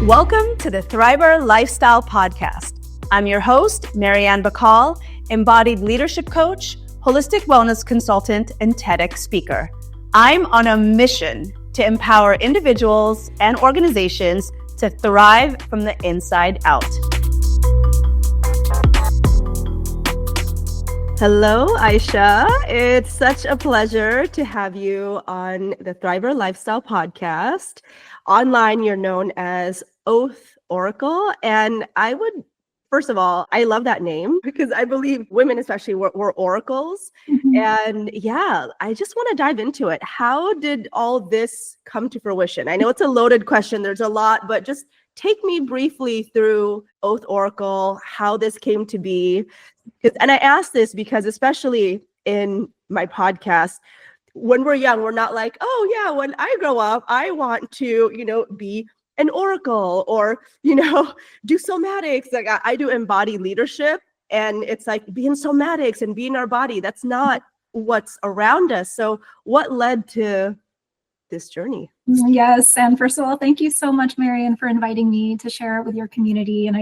Welcome to the Thriver Lifestyle Podcast. I'm your host, Marianne Bacall, embodied leadership coach, holistic wellness consultant, and TEDx speaker. I'm on a mission to empower individuals and organizations to thrive from the inside out. Hello, Ayesha. It's such a pleasure to have you on the Thriver Lifestyle Podcast. Online, you're known as Oath Oracle. And first of all, I love that name because I believe women especially were oracles. Mm-hmm. And yeah, I just want to dive into it. How did all this come to fruition? I know it's a loaded question. There's a lot, but just take me briefly through Oath Oracle, how this came to be. And I ask this because especially in my podcast, when we're young, we're not like, oh yeah, when I grow up, I want to, be an oracle or, do somatics. Like I do embodied leadership, and it's like being somatics and being our body. That's not what's around us. So what led to this journey? Yes. And first of all, thank you so much, Marianne, for inviting me to share it with your community. And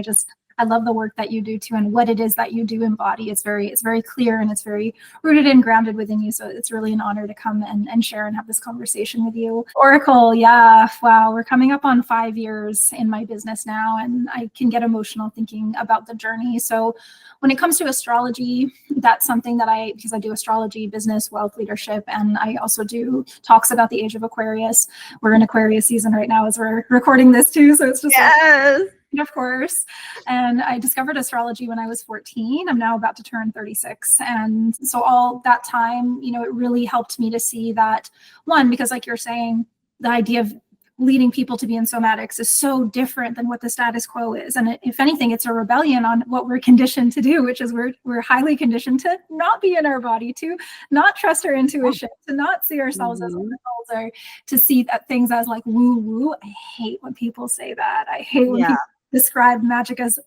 I love the work that you do too, and what it is that you do embody. It's very clear, and it's very rooted and grounded within you. So it's really an honor to come and share and have this conversation with you. Oracle, yeah, wow, we're coming up on 5 years in my business now, and I can get emotional thinking about the journey. So when it comes to astrology, that's something that because I do astrology, business, wealth, leadership, and I also do talks about the Age of Aquarius. We're in Aquarius season right now as we're recording this too. So it's just yes. Of course. And I discovered astrology when I was 14. I'm now about to turn 36. And so all that time, it really helped me to see that, one, because like you're saying, the idea of leading people to be in somatics is so different than what the status quo is. And if anything, it's a rebellion on what we're conditioned to do, which is we're highly conditioned to not be in our body, to not trust our intuition, to not see ourselves as oracles, or to see things as like woo-woo. I hate when people say that. I hate when people describe magic as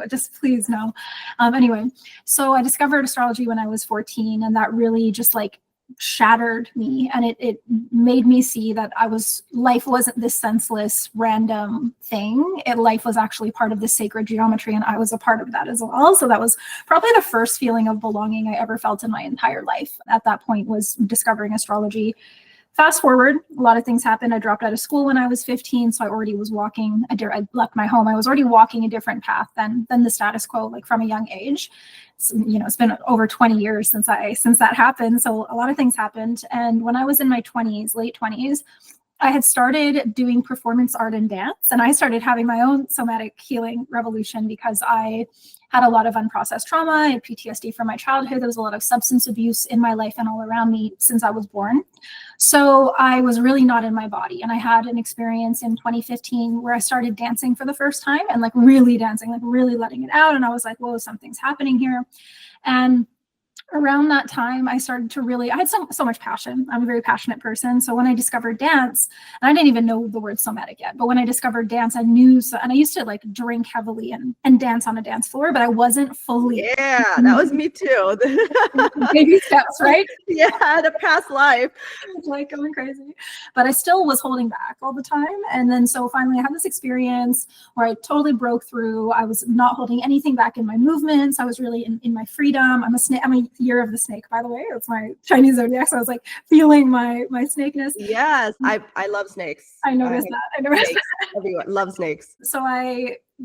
just please no. Anyway, so I discovered astrology when I was 14, and that really just like shattered me, and it made me see that life wasn't this senseless random thing. Life was actually part of this sacred geometry, and I was a part of that as well. So that was probably the first feeling of belonging I ever felt in my entire life. At that point was discovering astrology. Fast forward, a lot of things happened. I dropped out of school when I was 15, so I already was walking. I left my home. I was already walking a different path than the status quo, like from a young age. So, it's been over 20 years since that happened. So a lot of things happened. And when I was in my 20s, late 20s, I had started doing performance art and dance, and I started having my own somatic healing revolution because I had a lot of unprocessed trauma. I had PTSD from my childhood. There was a lot of substance abuse in my life and all around me since I was born. So I was really not in my body. And I had an experience in 2015 where I started dancing for the first time, and like really dancing, like really letting it out. And I was like, whoa, something's happening here. And around that time, I started to I had so much passion. I'm a very passionate person. So when I discovered dance, and I didn't even know the word somatic yet, but when I discovered dance, I knew, and I used to like drink heavily and dance on a dance floor, but I wasn't fully. Yeah, that was me too. Baby steps, right? Yeah, the past life. Like going crazy. But I still was holding back all the time. And then so finally I had this experience where I totally broke through. I was not holding anything back in my movements. I was really in my freedom. I'm a year of the snake, by the way. It's my Chinese zodiac. So I was like feeling my snakeness. Yes, I love snakes. I noticed that. Everyone loves snakes. So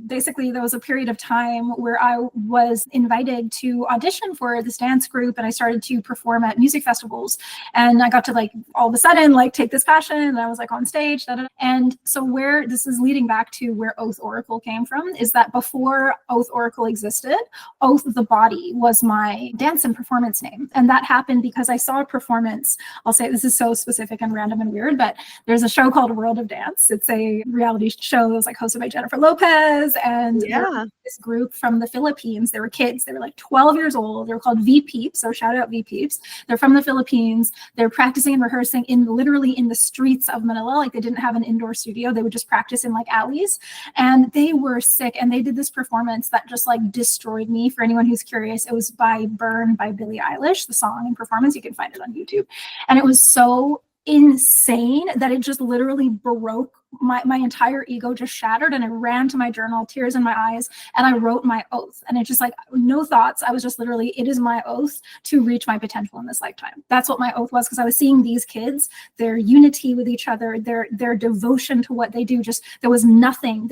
basically there was a period of time where I was invited to audition for this dance group, and I started to perform at music festivals, and I got to like all of a sudden like take this passion, and I was like on stage. And so where this is leading back to where Oath Oracle came from is that before Oath Oracle existed, Oath the Body was my dance and performance name. And that happened because I saw a performance. I'll say this is so specific and random and weird, but there's a show called World of Dance. It's a reality show that was like hosted by Jennifer Lopez, and this group from the Philippines. They were kids. They were like 12 years old. They were called V-Peeps. So shout out V-Peeps. They're from the Philippines. They're practicing and rehearsing literally in the streets of Manila. Like they didn't have an indoor studio. They would just practice in like alleys, and they were sick. And they did this performance that just like destroyed me. For anyone who's curious, it was by Burn by Billie Eilish, the song and performance. You can find it on YouTube. And it was so insane that it just literally broke my entire ego just shattered, and I ran to my journal, tears in my eyes, and I wrote my oath. And it's just like, no thoughts. I was just literally, it is my oath to reach my potential in this lifetime. That's what my oath was, because I was seeing these kids, their unity with each other, their devotion to what they do. Just, there was nothing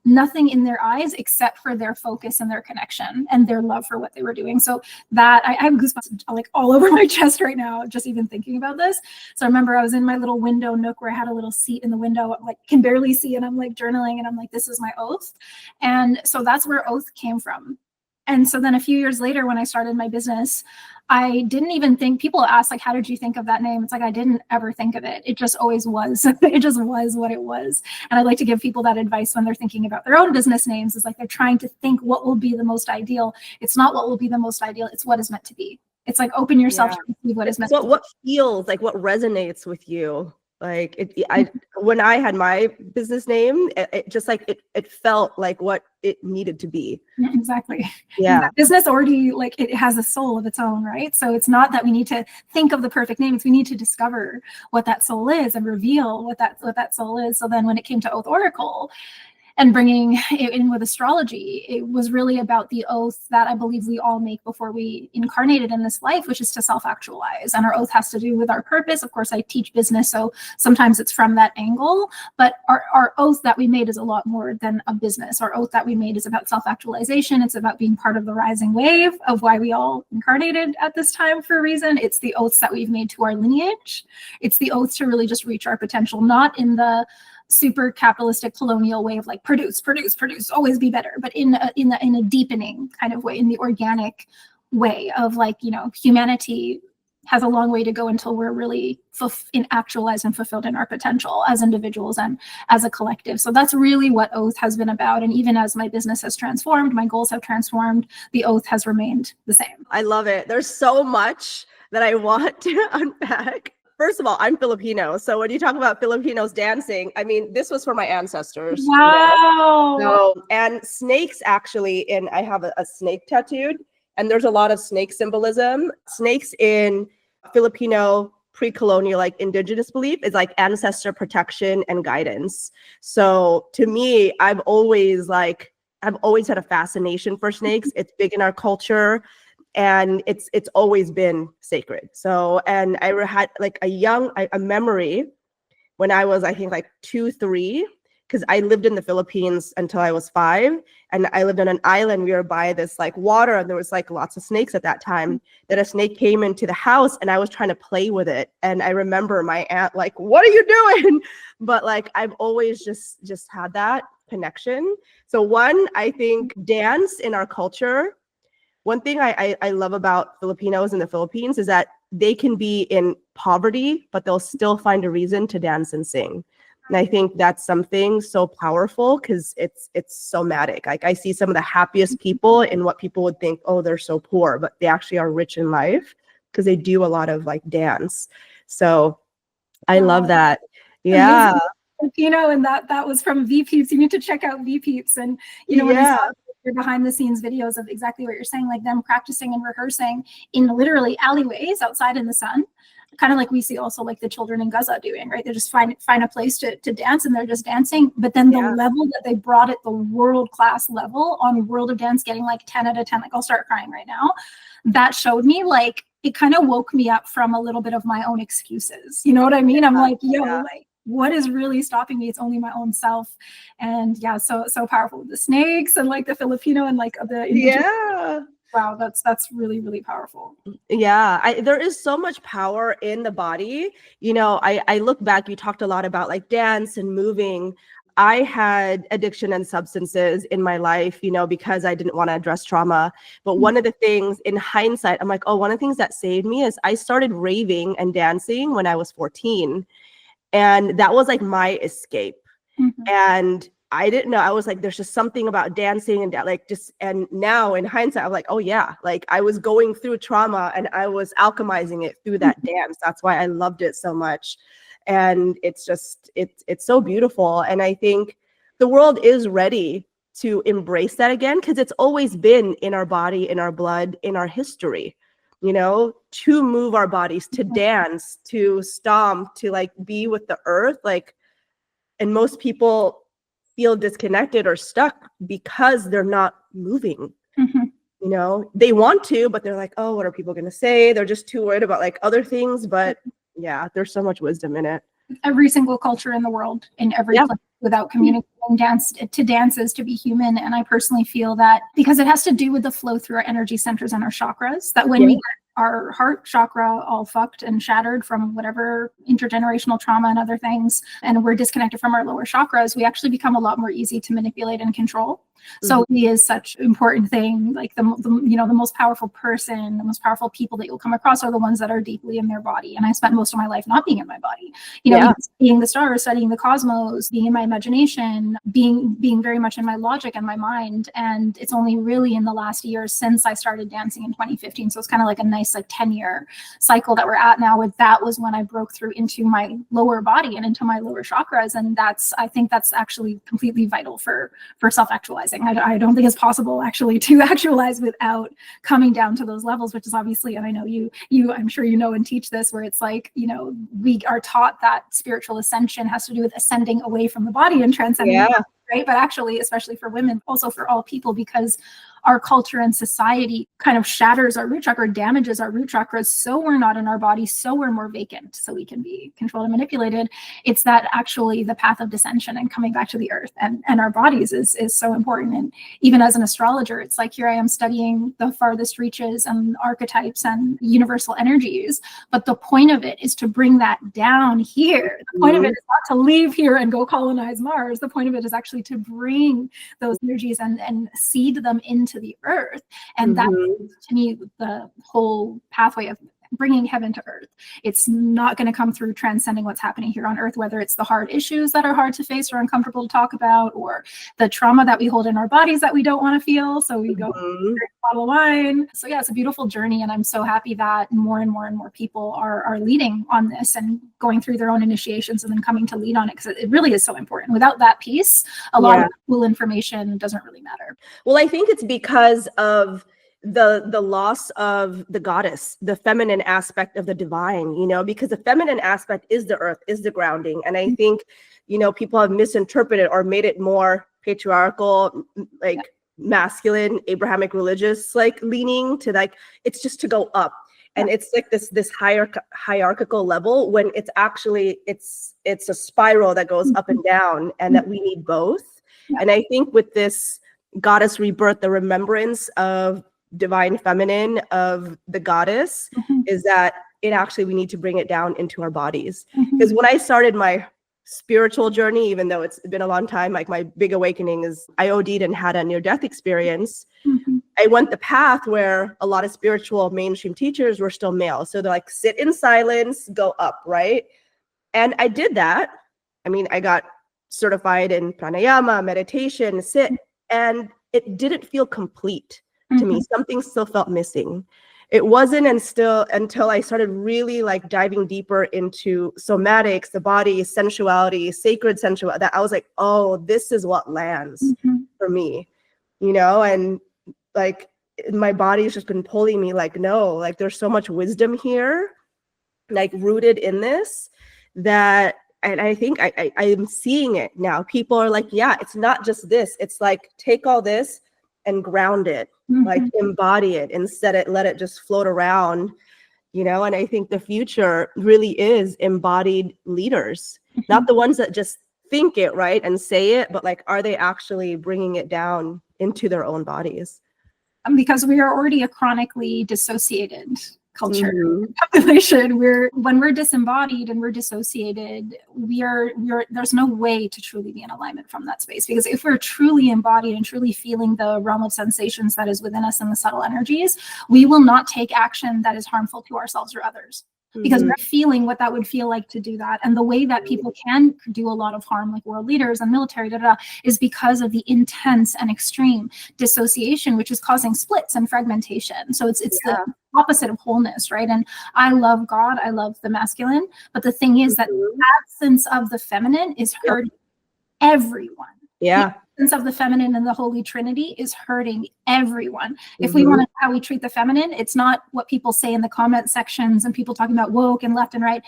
nothing in their eyes except for their focus and their connection and their love for what they were doing. So that I have goosebumps like all over my chest right now, just even thinking about this. So I remember I was in my little window nook where I had a little seat in the window, like can barely see, and I'm like journaling, and I'm like, this is my oath. And so that's where oath came from. And so then a few years later, when I started my business, I didn't even think, people ask like, how did you think of that name? It's like, I didn't ever think of it. It just always was. It just was what it was. And I like to give people that advice when they're thinking about their own business names. Is like, they're trying to think what will be the most ideal. It's not what will be the most ideal. It's what is meant to be. It's like, open yourself to receive what is meant to be. What feels like, what resonates with you? Like when I had my business name, it just like, it felt like what it needed to be. Exactly. Yeah. That business already, like, it has a soul of its own, right? So it's not that we need to think of the perfect name. It's we need to discover what that soul is and reveal what that soul is. So then when it came to Oath Oracle, and bringing it in with astrology, it was really about the oath that I believe we all make before we incarnated in this life, which is to self-actualize. And our oath has to do with our purpose. Of course, I teach business, so sometimes it's from that angle, but our oath that we made is a lot more than a business. Our oath that we made is about self-actualization. It's about being part of the rising wave of why we all incarnated at this time for a reason. It's the oaths that we've made to our lineage. It's the oath to really just reach our potential, not in the super capitalistic colonial way of like produce, always be better, but in a deepening kind of way, in the organic way of like, you know, humanity has a long way to go until we're really actualized and fulfilled in our potential as individuals and as a collective. So that's really what Oath has been about. And even as my business has transformed, my goals have transformed, the Oath has remained the same. I love it. There's so much that I want to unpack. First of all, I'm Filipino. So when you talk about Filipinos dancing, I mean, this was for my ancestors. Wow. You know? So, and snakes actually, and I have a snake tattooed, and there's a lot of snake symbolism. Snakes in Filipino pre-colonial, like indigenous belief, is like ancestor protection and guidance. So to me, I've always had a fascination for snakes. It's big in our culture. And it's always been sacred. So, and I had like a memory when I was, I think like 2, 3, because I lived in the Philippines until I was 5. And I lived on an island. We were by this like water, and there was like lots of snakes at that time. That a snake came into the house, and I was trying to play with it. And I remember my aunt like, "What are you doing?" But like, I've always just had that connection. So one, I think dance in our culture, one thing I love about Filipinos in the Philippines is that they can be in poverty, but they'll still find a reason to dance and sing. And I think that's something so powerful, because it's somatic. Like I see some of the happiest people in what people would think, oh, they're so poor, but they actually are rich in life because they do a lot of like dance. So I love that. Yeah. Amazing. Filipino, and that was from V Peeps. You need to check out V Peeps. And you know, when I saw your behind the scenes videos of exactly what you're saying, like them practicing and rehearsing in literally alleyways outside in the sun, kind of like we see also like the children in Gaza doing, right? They just find a place to dance, and they're just dancing. But then the level that they brought it, the world-class level on World of Dance, getting like 10 out of 10, like I'll start crying right now. That showed me, like, it kind of woke me up from a little bit of my own excuses. You know what I mean? I'm like, yo, like, what is really stopping me? It's only my own self. And yeah, so powerful with the snakes and like the Filipino and like the indigenous. Wow, that's really, really powerful. Yeah, there is so much power in the body. You know, I look back, you talked a lot about like dance and moving. I had addiction and substances in my life, you know, because I didn't want to address trauma. But one of the things in hindsight, I'm like, oh, one of the things that saved me is I started raving and dancing when I was 14. And that was like my escape. And I didn't know. I was like, there's just something about dancing and like just, and now in hindsight, I'm like, oh yeah, like I was going through trauma and I was alchemizing it through that dance. That's why I loved it so much. And it's just, it's so beautiful. And I think the world is ready to embrace that again, because it's always been in our body, in our blood, in our history, you know, to move our bodies, to dance, to stomp, to like be with the earth. Like And most people feel disconnected or stuck because they're not moving. You know, they want to, but they're like, oh, what are people going to say? They're just too worried about like other things. But yeah, there's so much wisdom in it. Every single culture in the world, in every place, without communicating, dance is to be human. And I personally feel that because it has to do with the flow through our energy centers and our chakras, that when we get our heart chakra all fucked and shattered from whatever intergenerational trauma and other things, and we're disconnected from our lower chakras, we actually become a lot more easy to manipulate and control. So it is such an important thing. Like the most powerful person, the most powerful people that you'll come across are the ones that are deeply in their body. And I spent most of my life not being in my body, being the stars, studying the cosmos, being in my imagination, being very much in my logic and my mind. And it's only really in the last years since I started dancing in 2015. So it's kind of like a nice like 10-year cycle that we're at now, where that was when I broke through into my lower body and into my lower chakras. And I think that's actually completely vital for self-actualizing. I don't think it's possible actually to actualize without coming down to those levels, which is obviously, and I know you I'm sure you know and teach this, where it's like, we are taught that spiritual ascension has to do with ascending away from the body and transcending, right? But actually, especially for women, also for all people, because our culture and society kind of shatters our root chakra, damages our root chakras, so we're not in our body, so we're more vacant, so we can be controlled and manipulated. It's that actually the path of descension and coming back to the earth and our bodies is so important. And even as an astrologer, it's like, here I am studying the farthest reaches and archetypes and universal energies, but the point of it is to bring that down here. The point of it is not to leave here and go colonize Mars. The point of it is actually to bring those energies and seed them into the earth. And that's, to me, the whole pathway of bringing heaven to earth. It's not going to come through transcending what's happening here on earth, whether it's the hard issues that are hard to face or uncomfortable to talk about, or the trauma that we hold in our bodies that we don't want to feel. So we go drink a bottle of wine. So yeah, it's a beautiful journey. And I'm so happy that more and more and more people are leading on this and going through their own initiations and then coming to lead on it, because it really is so important. Without that piece, a lot of cool information doesn't really matter. Well, I think it's because of the loss of the goddess, the feminine aspect of the divine, because the feminine aspect is the earth, is the grounding. And I think, people have misinterpreted or made it more patriarchal, like masculine, Abrahamic religious, like leaning to like, it's just to go up. And it's like this hierarchical level, when it's actually, it's a spiral that goes up and down, and that we need both. And I think with this goddess rebirth, the remembrance of divine feminine, of the goddess, is that we need to bring it down into our bodies. Because when I started my spiritual journey, even though it's been a long time, like my big awakening is I OD'd and had a near-death experience. I went the path where a lot of spiritual mainstream teachers were still male. So they're like, sit in silence, go up, right? And I did that. I mean, I got certified in pranayama, meditation, sit, and it didn't feel complete to me. Something still felt missing. It wasn't until I started really like diving deeper into somatics, the body, sensuality, sacred sensuality, that I was like, oh, this is what lands for me, and like my body's just been pulling me like, no, like there's so much wisdom here, like rooted in this, that, and I think I am seeing it now. People are like, yeah, it's not just this. It's like, take all this and ground it, like embody it, let it just float around, and I think the future really is embodied leaders, not the ones that just think it, right, and say it, but like, are they actually bringing it down into their own bodies? Because we are already a chronically dissociated culture population. When we're disembodied and we're dissociated, there's no way to truly be in alignment from that space. Because if we're truly embodied and truly feeling the realm of sensations that is within us and the subtle energies, we will not take action that is harmful to ourselves or others. Because we're feeling what that would feel like to do that. And the way that people can do a lot of harm, like world leaders and military, is because of the intense and extreme dissociation, which is causing splits and fragmentation. So it's the opposite of wholeness, right? And I love God, I love the masculine, but the thing is that the absence of the feminine is hurting everyone. The absence of the feminine and the Holy Trinity is hurting everyone. If we want to know how we treat the feminine, it's not what people say in the comment sections and people talking about woke and left and right.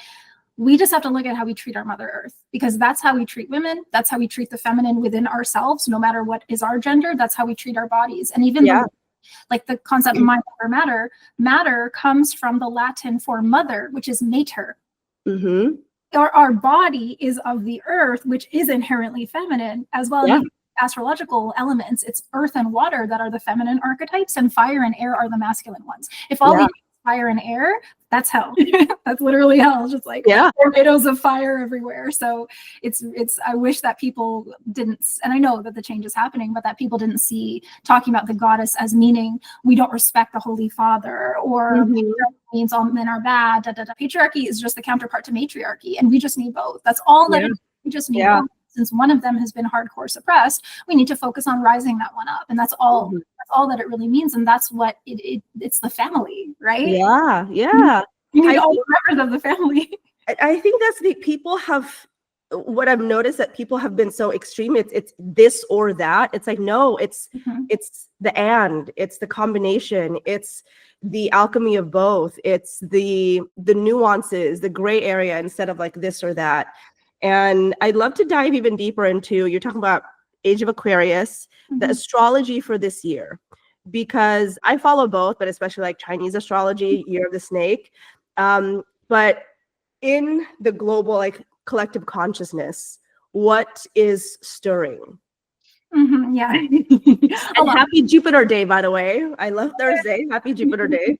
We just have to look at how we treat our Mother Earth, because that's how we treat women. That's how we treat the feminine within ourselves, no matter what is our gender. That's how we treat our bodies. And even like the concept of mind over matter, matter comes from the Latin for mother, which is mater. Mm-hmm. Our body is of the earth, which is inherently feminine as well. Yeah. Astrological elements, it's earth and water that are the feminine archetypes, and fire and air are the masculine ones. If all we have fire and air, that's hell. That's literally hell. It's just like tornadoes of fire everywhere. So it's I wish that people didn't, and I know that the change is happening, but that people didn't see talking about the goddess as meaning we don't respect the Holy Father, or means all men are bad. Patriarchy is just the counterpart to matriarchy, and we just need both. That's all that we just need both. Since one of them has been hardcore suppressed, we need to focus on rising that one up, and that's all. That's all that it really means, and that's what it's the family, right? Yeah. You need all the members of the family. I think that's the people have. What I've noticed that people have been so extreme. It's this or that. It's like, no, it's it's the combination. It's the alchemy of both. It's the nuances, the gray area, instead of like this or that. And I'd love to dive even deeper into, you're talking about Age of Aquarius, the astrology for this year, because I follow both, but especially like Chinese astrology, Year of the Snake. But in the global, like collective consciousness, what is stirring? Yeah. And happy Jupiter Day, by the way. I love Thursday. Happy Jupiter Day.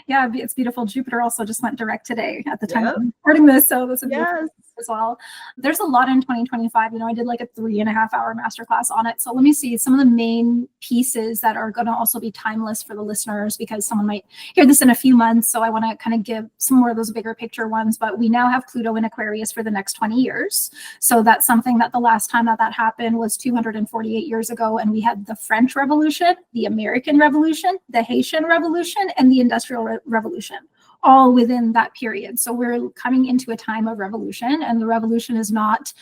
Yeah, it's beautiful. Jupiter also just went direct today at the time of recording this, so that's a beautiful as well. There's a lot in 2025. I did like a 3.5-hour masterclass on it. So let me see some of the main pieces that are going to also be timeless for the listeners, because someone might hear this in a few months. So I want to kind of give some more of those bigger picture ones. But we now have Pluto in Aquarius for the next 20 years. So that's something that the last time that happened was 248 years ago. And we had the French Revolution, the American Revolution, the Haitian Revolution, and the Industrial Revolution, all within that period. So we're coming into a time of revolution, and the revolution is not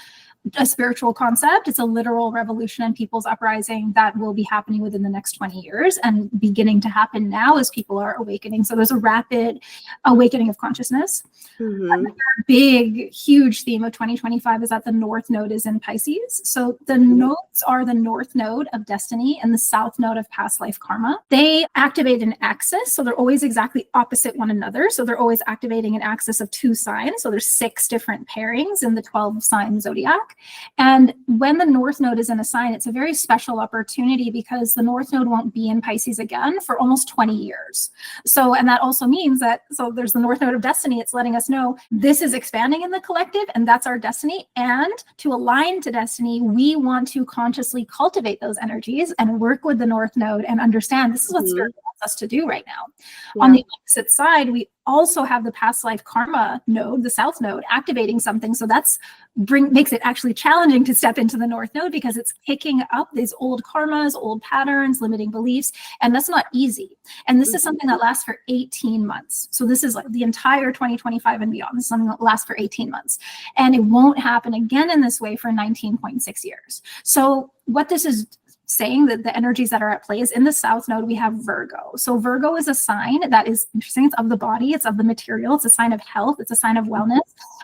a spiritual concept. It's a literal revolution and people's uprising that will be happening within the next 20 years and beginning to happen now as people are awakening. So there's a rapid awakening of consciousness. Another big, huge theme of 2025 is that the North Node is in Pisces. So the nodes are the North Node of destiny and the South Node of past life karma. They activate an axis. So they're always exactly opposite one another. So they're always activating an axis of 2 signs. So there's 6 different pairings in the 12 sign zodiac. And when the North Node is in a sign, it's a very special opportunity, because the North Node won't be in Pisces again for almost 20 years. So, and that also means that, so there's the North Node of destiny. It's letting us know this is expanding in the collective, and that's our destiny. And to align to destiny, we want to consciously cultivate those energies and work with the North Node and understand this is what Spirit wants us to do right now. On the opposite side, we also have the past life karma node, the South Node, activating something. So that's makes it actually challenging to step into the North Node, because it's picking up these old karmas, old patterns, limiting beliefs, and that's not easy. And this is something that lasts for 18 months. So this is like the entire 2025 and beyond. This is something that lasts for 18 months. And it won't happen again in this way for 19.6 years. So what this is saying, that the energies that are at play is in the South Node, we have Virgo. So Virgo is a sign that is interesting. It's of the body, it's of the material, it's a sign of health, it's a sign of wellness.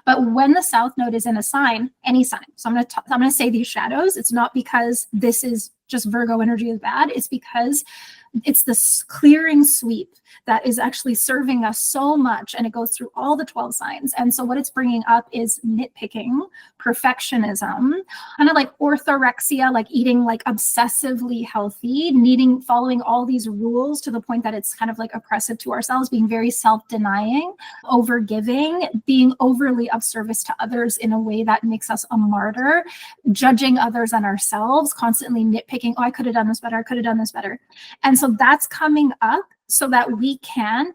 But when the South Node is in a sign, any sign, so I'm going to say these shadows, it's not because this is just Virgo energy is bad, it's because it's this clearing sweep that is actually serving us so much, and it goes through all the 12 signs. And so what it's bringing up is nitpicking, perfectionism, kind of like orthorexia, like eating like obsessively healthy, following all these rules to the point that it's kind of like oppressive to ourselves, being very self-denying, overgiving, being overly of service to others in a way that makes us a martyr, judging others and ourselves, constantly nitpicking, oh, I could have done this better, I could have done this better. And so that's coming up so that we can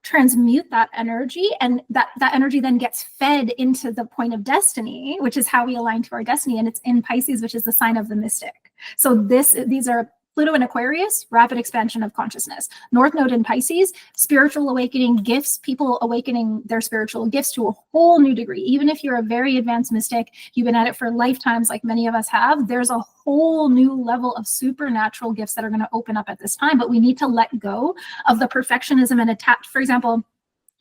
transmute that energy, and that energy then gets fed into the point of destiny, which is how we align to our destiny. And it's in Pisces, which is the sign of the mystic. So these are Pluto in Aquarius, rapid expansion of consciousness. North Node in Pisces, spiritual awakening gifts, people awakening their spiritual gifts to a whole new degree. Even if you're a very advanced mystic, you've been at it for lifetimes like many of us have, there's a whole new level of supernatural gifts that are going to open up at this time. But we need to let go of the perfectionism and attach. For example,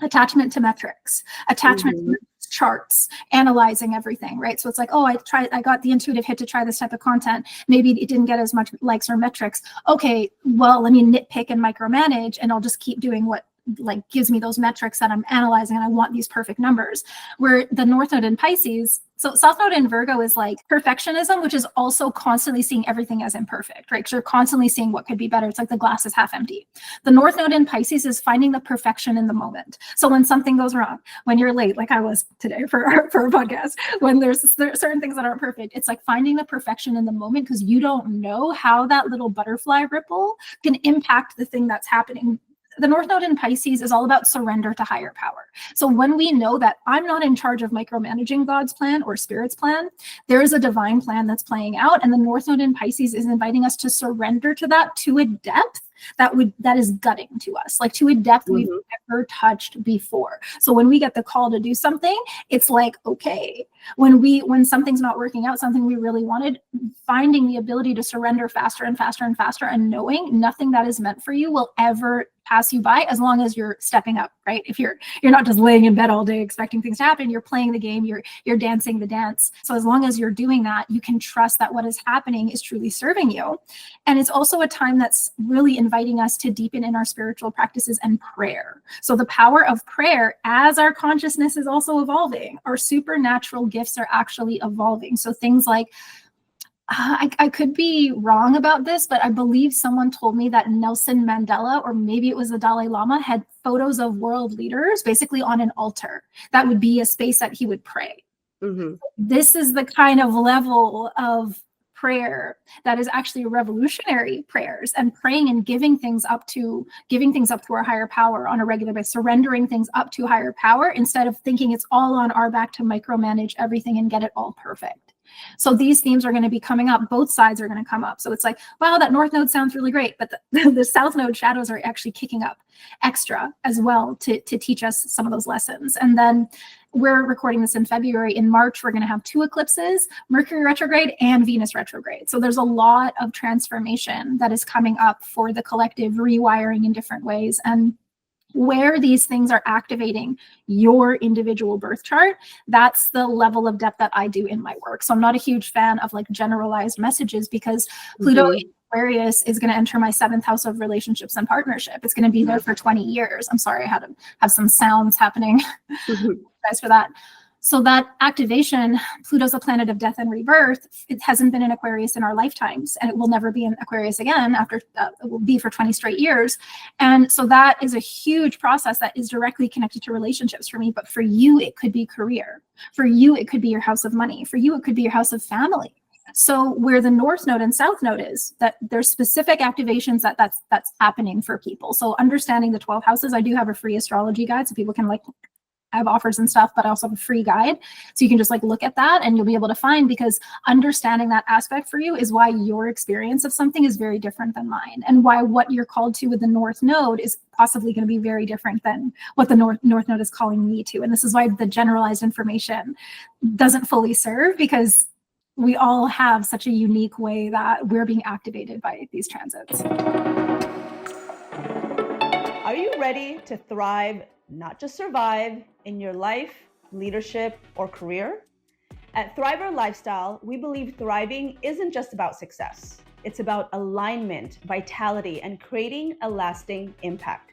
attachment to metrics, attachment to charts, analyzing everything, right? So it's like, oh, I got the intuitive hit to try this type of content. Maybe it didn't get as much likes or metrics. Okay, well, let me nitpick and micromanage, and I'll just keep doing what like gives me those metrics that I'm analyzing, and I want these perfect numbers. Where the North Node in Pisces, so South Node in Virgo is like perfectionism, which is also constantly seeing everything as imperfect, right? Because you're constantly seeing what could be better. It's like the glass is half empty. The North Node in Pisces is finding the perfection in the moment. So when something goes wrong, when you're late, like I was today for a podcast, when there's certain things that aren't perfect, it's like finding the perfection in the moment, because you don't know how that little butterfly ripple can impact the thing that's happening. The North Node in Pisces is all about surrender to higher power. So when we know that I'm not in charge of micromanaging God's plan or Spirit's plan, there is a divine plan that's playing out. And the North Node in Pisces is inviting us to surrender to that, to a depth that is gutting to us, like to a depth we've never touched before. So when we get the call to do something, it's like, okay, when something's not working out, something we really wanted, finding the ability to surrender faster and faster and faster, and knowing nothing that is meant for you will ever pass you by, as long as you're stepping up, right? If you're not just laying in bed all day expecting things to happen, you're playing the game, you're dancing the dance. So as long as you're doing that, you can trust that what is happening is truly serving you. And it's also a time that's really inviting us to deepen in our spiritual practices and prayer. So the power of prayer, as our consciousness is also evolving, our supernatural gifts are actually evolving. So things like, I could be wrong about this, but I believe someone told me that Nelson Mandela, or maybe it was the Dalai Lama, had photos of world leaders basically on an altar. That would be a space that he would pray. This is the kind of level of prayer that is actually revolutionary prayers, and praying and giving things up to our higher power on a regular basis, surrendering things up to higher power, instead of thinking it's all on our back to micromanage everything and get it all perfect. So these themes are going to be coming up. Both sides are going to come up. So it's like, wow, that North Node sounds really great, but the South Node shadows are actually kicking up extra as well to teach us some of those lessons. And then we're recording this in February. In March, we're going to have 2 eclipses, Mercury retrograde and Venus retrograde. So there's a lot of transformation that is coming up for the collective, rewiring in different ways. And where these things are activating your individual birth chart, that's the level of depth that I do in my work. So I'm not a huge fan of like generalized messages, because Pluto in Aquarius is going to enter my 7th house of relationships and partnership. It's going to be there for 20 years. I'm sorry, I had to have some sounds happening. Guys for that. So that activation, Pluto's a planet of death and rebirth. It hasn't been in Aquarius in our lifetimes, and it will never be in Aquarius again after, it will be for 20 straight years. And so that is a huge process that is directly connected to relationships for me. But for you, it could be career. For you, it could be your house of money. For you, it could be your house of family. So where the North Node and South Node is, that there's specific activations that's happening for people. So understanding the 12 houses, I do have a free astrology guide, so people can like, I have offers and stuff, but I also have a free guide. So you can just like look at that and you'll be able to find, because understanding that aspect for you is why your experience of something is very different than mine, and why what you're called to with the North Node is possibly going to be very different than what the North Node is calling me to. And this is why the generalized information doesn't fully serve, because we all have such a unique way that we're being activated by these transits. Are you ready to thrive, not just survive, in your life, leadership, or career? At Thriver Lifestyle, we believe thriving isn't just about success. It's about alignment, vitality, and creating a lasting impact.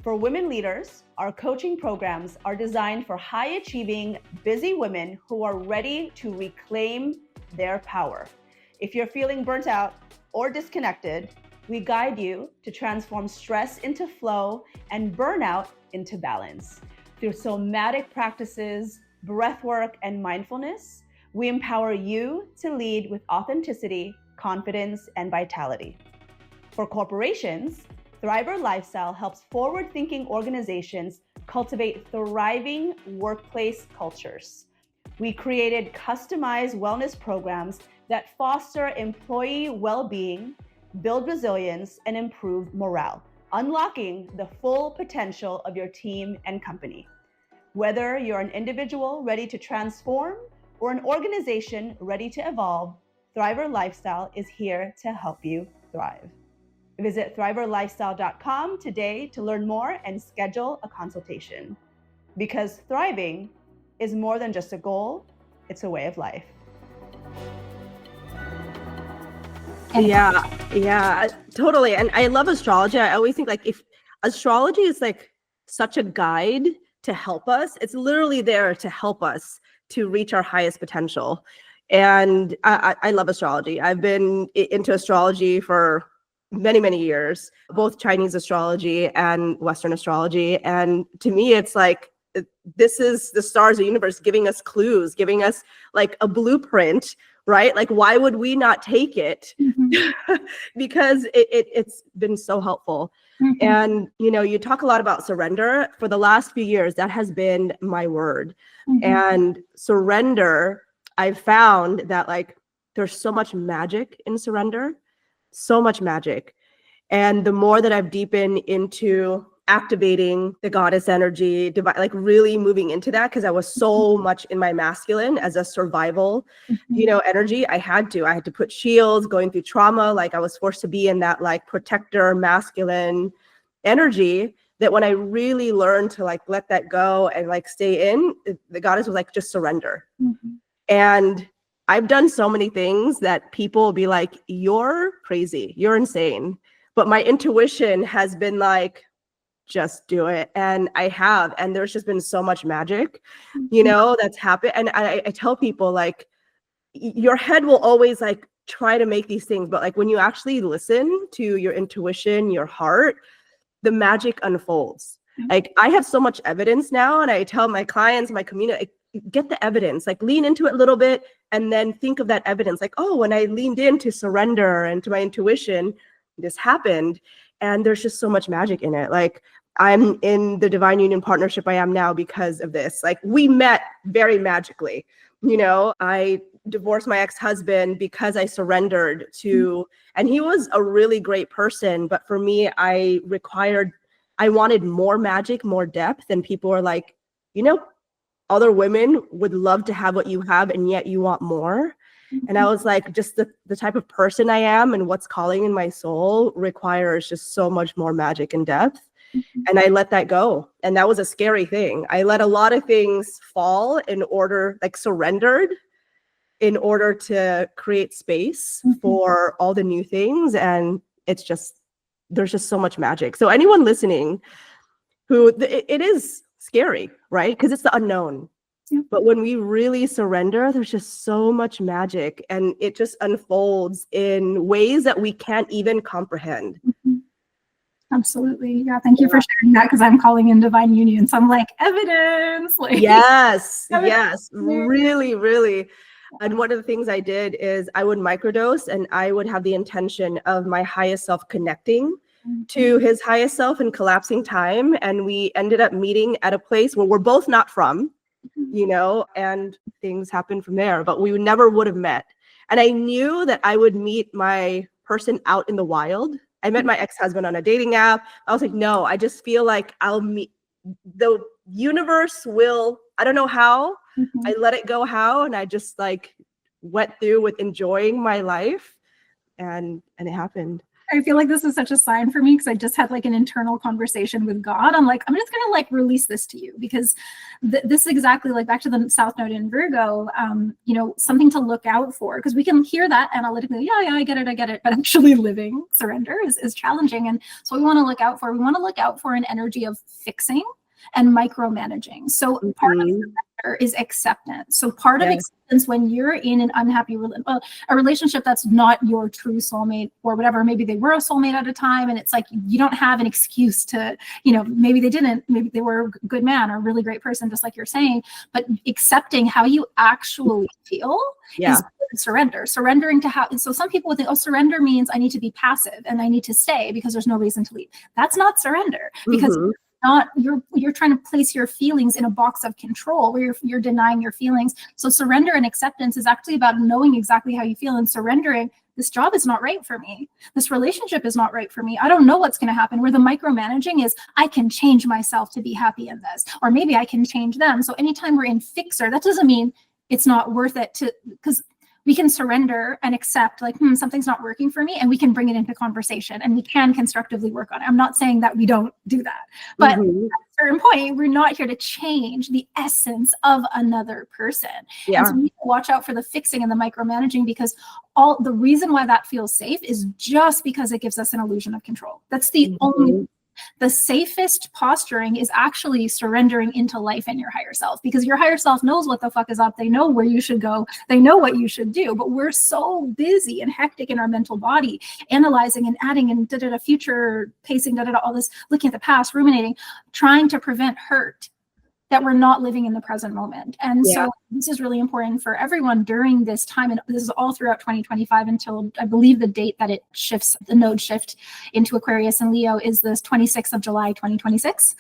For women leaders, our coaching programs are designed for high-achieving, busy women who are ready to reclaim their power. If you're feeling burnt out or disconnected, we guide you to transform stress into flow and burnout into balance. Through somatic practices, breath work, and mindfulness, we empower you to lead with authenticity, confidence, and vitality. For corporations, Thriver Lifestyle helps forward-thinking organizations cultivate thriving workplace cultures. We created customized wellness programs that foster employee well-being, build resilience, and improve morale, unlocking the full potential of your team and company. Whether you're an individual ready to transform or an organization ready to evolve, Thriver Lifestyle is here to help you thrive. Visit thriverlifestyle.com today to learn more and schedule a consultation. Because thriving is more than just a goal, it's a way of life. Yeah, totally. And I love astrology. I always think like if astrology is like such a guide to help us, it's literally there to help us to reach our highest potential. And I love astrology. I've been into astrology for many, many years, both Chinese astrology and Western astrology. And to me, it's like, this is the stars of the universe giving us clues, giving us like a blueprint, right? Like, why would we not take it? Mm-hmm. Because it's been so helpful. Mm-hmm. And, you know, you talk a lot about surrender. For the last few years, that has been my word. Mm-hmm. And surrender, I've found that like, there's so much magic in surrender, so much magic. And the more that I've deepened into activating the goddess energy, like really moving into that, because I was so much in my masculine as a survival, you know, energy. I had to put shields, going through trauma. Like I was forced to be in that like protector masculine energy, that when I really learned to like let that go and like stay in, the goddess was like, just surrender. Mm-hmm. And I've done so many things that people will be like, you're crazy, you're insane. But my intuition has been like, just do it. And I have, and there's just been so much magic, you know, that's happened. And I tell people like, your head will always like try to make these things, but like when you actually listen to your intuition, your heart, the magic unfolds. Mm-hmm. Like I have so much evidence now, and I tell my clients, my community, get the evidence, like lean into it a little bit, and then think of that evidence. Like, oh, when I leaned into surrender and to my intuition, this happened. And there's just so much magic in it. Like I'm in the Divine Union partnership I am now because of this. Like we met very magically, you know. I divorced my ex-husband because I surrendered to, and he was a really great person. But for me, I wanted more magic, more depth. And people are like, you know, other women would love to have what you have, and yet you want more. And I was like, just the type of person I am and what's calling in my soul requires just so much more magic and depth. Mm-hmm. And I let that go. And that was a scary thing. I let a lot of things fall in order, like surrendered in order to create space mm-hmm. for all the new things. And it's just, there's just so much magic. So anyone listening who, it is scary, right? Because it's the unknown. Yeah. But when we really surrender, there's just so much magic, and it just unfolds in ways that we can't even comprehend. Mm-hmm. Absolutely. Yeah. Thank you for sharing that, because I'm calling in Divine Union. So I'm like, evidence. Like, yes, really, really. And one of the things I did is I would microdose, and I would have the intention of my highest self connecting to his highest self in collapsing time. And we ended up meeting at a place where we're both not from, you know, and things happened from there, but we never would have met. And I knew that I would meet my person out in the wild. I met my ex-husband on a dating app. I was like, no, I just feel like I'll meet, the universe will, I don't know how, I let it go how, and I just like went through with enjoying my life, and it happened. I feel like this is such a sign for me, because I just had like an internal conversation with God. I'm like, I'm just going to like release this to you, because this is exactly like back to the South Node in Virgo, you know, something to look out for, because we can hear that analytically. Yeah, I get it. But actually living surrender is challenging. And so we want to look out for an energy of fixing and micromanaging. So part of surrender is acceptance. So part of acceptance when you're in an unhappy a relationship that's not your true soulmate or whatever, maybe they were a soulmate at a time, and it's like you don't have an excuse to, you know, maybe they didn't, maybe they were a good man or a really great person, just like you're saying, but accepting how you actually feel is surrendering to how. So some people would think, oh, surrender means I need to be passive and I need to stay because there's no reason to leave. That's not surrender, because you're trying to place your feelings in a box of control where you're denying your feelings. So surrender and acceptance is actually about knowing exactly how you feel and surrendering. This job is not right for me. This relationship is not right for me. I don't know what's going to happen. Where the micromanaging is, I can change myself to be happy in this, or maybe I can change them. So anytime we're in fixer, that doesn't mean it's not worth it to, because we can surrender and accept like, something's not working for me, and we can bring it into conversation and we can constructively work on it. I'm not saying that we don't do that, but at a certain point, we're not here to change the essence of another person. Yeah. And so we need to watch out for the fixing and the micromanaging, because all the reason why that feels safe is just because it gives us an illusion of control. That's the only. The safest posturing is actually surrendering into life and your higher self, because your higher self knows what the fuck is up. They know where you should go. They know what you should do. But we're so busy and hectic in our mental body, analyzing and adding and future pacing, all this, looking at the past, ruminating, trying to prevent hurt, that we're not living in the present moment. And so this is really important for everyone during this time. And this is all throughout 2025 until I believe the date that it shifts, the node shift into Aquarius and Leo is this 26th of July, 2026.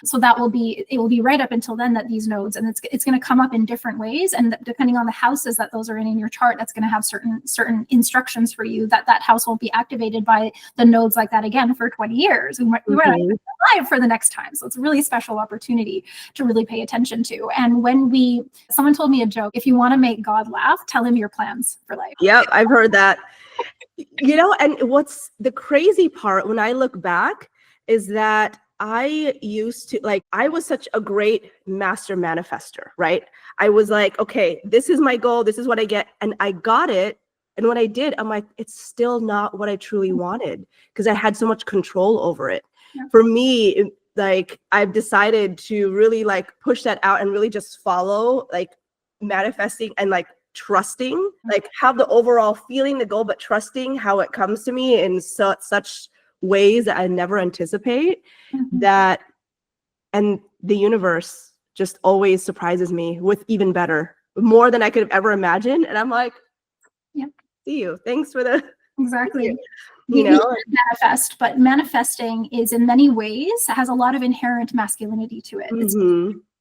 So that will be, it will be right up until then that these nodes, and it's going to come up in different ways. And depending on the houses that those are in your chart, that's going to have certain instructions for you that house won't be activated by the nodes like that again for 20 years. We might not even alive for the next time. So it's a really special opportunity to really pay attention to. And when someone told me a joke, if you want to make God laugh, tell him your plans for life. Yep, I've heard that. And what's the crazy part when I look back is that I used to, I was such a great master manifester, right? I was like, okay, this is my goal. This is what I get. And I got it. And when I did, I'm like, it's still not what I truly wanted, because I had so much control over it. Yeah. For me, I've decided to really push that out and really just follow manifesting and trusting, have the overall feeling, the goal, but trusting how it comes to me in such ways that I never anticipate. That, and the universe just always surprises me with even better, more than I could have ever imagined. And I'm like, see you. Thanks for the exactly. You know, manifest, but manifesting is in many ways has a lot of inherent masculinity to it.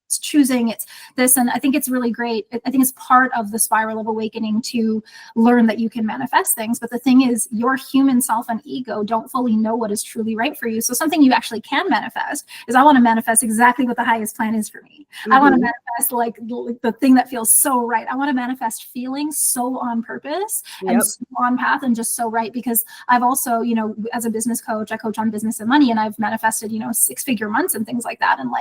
It's choosing, it's this, and I think it's really great. I think it's part of the spiral of awakening to learn that you can manifest things. But the thing is, your human self and ego don't fully know what is truly right for you. So something you actually can manifest is, I want to manifest exactly what the highest plan is for me. I want to manifest the thing that feels so right. I want to manifest feeling so on purpose and so on path and just so right, because I've also, as a business coach, I coach on business and money, and I've manifested, 6-figure months and things like that, and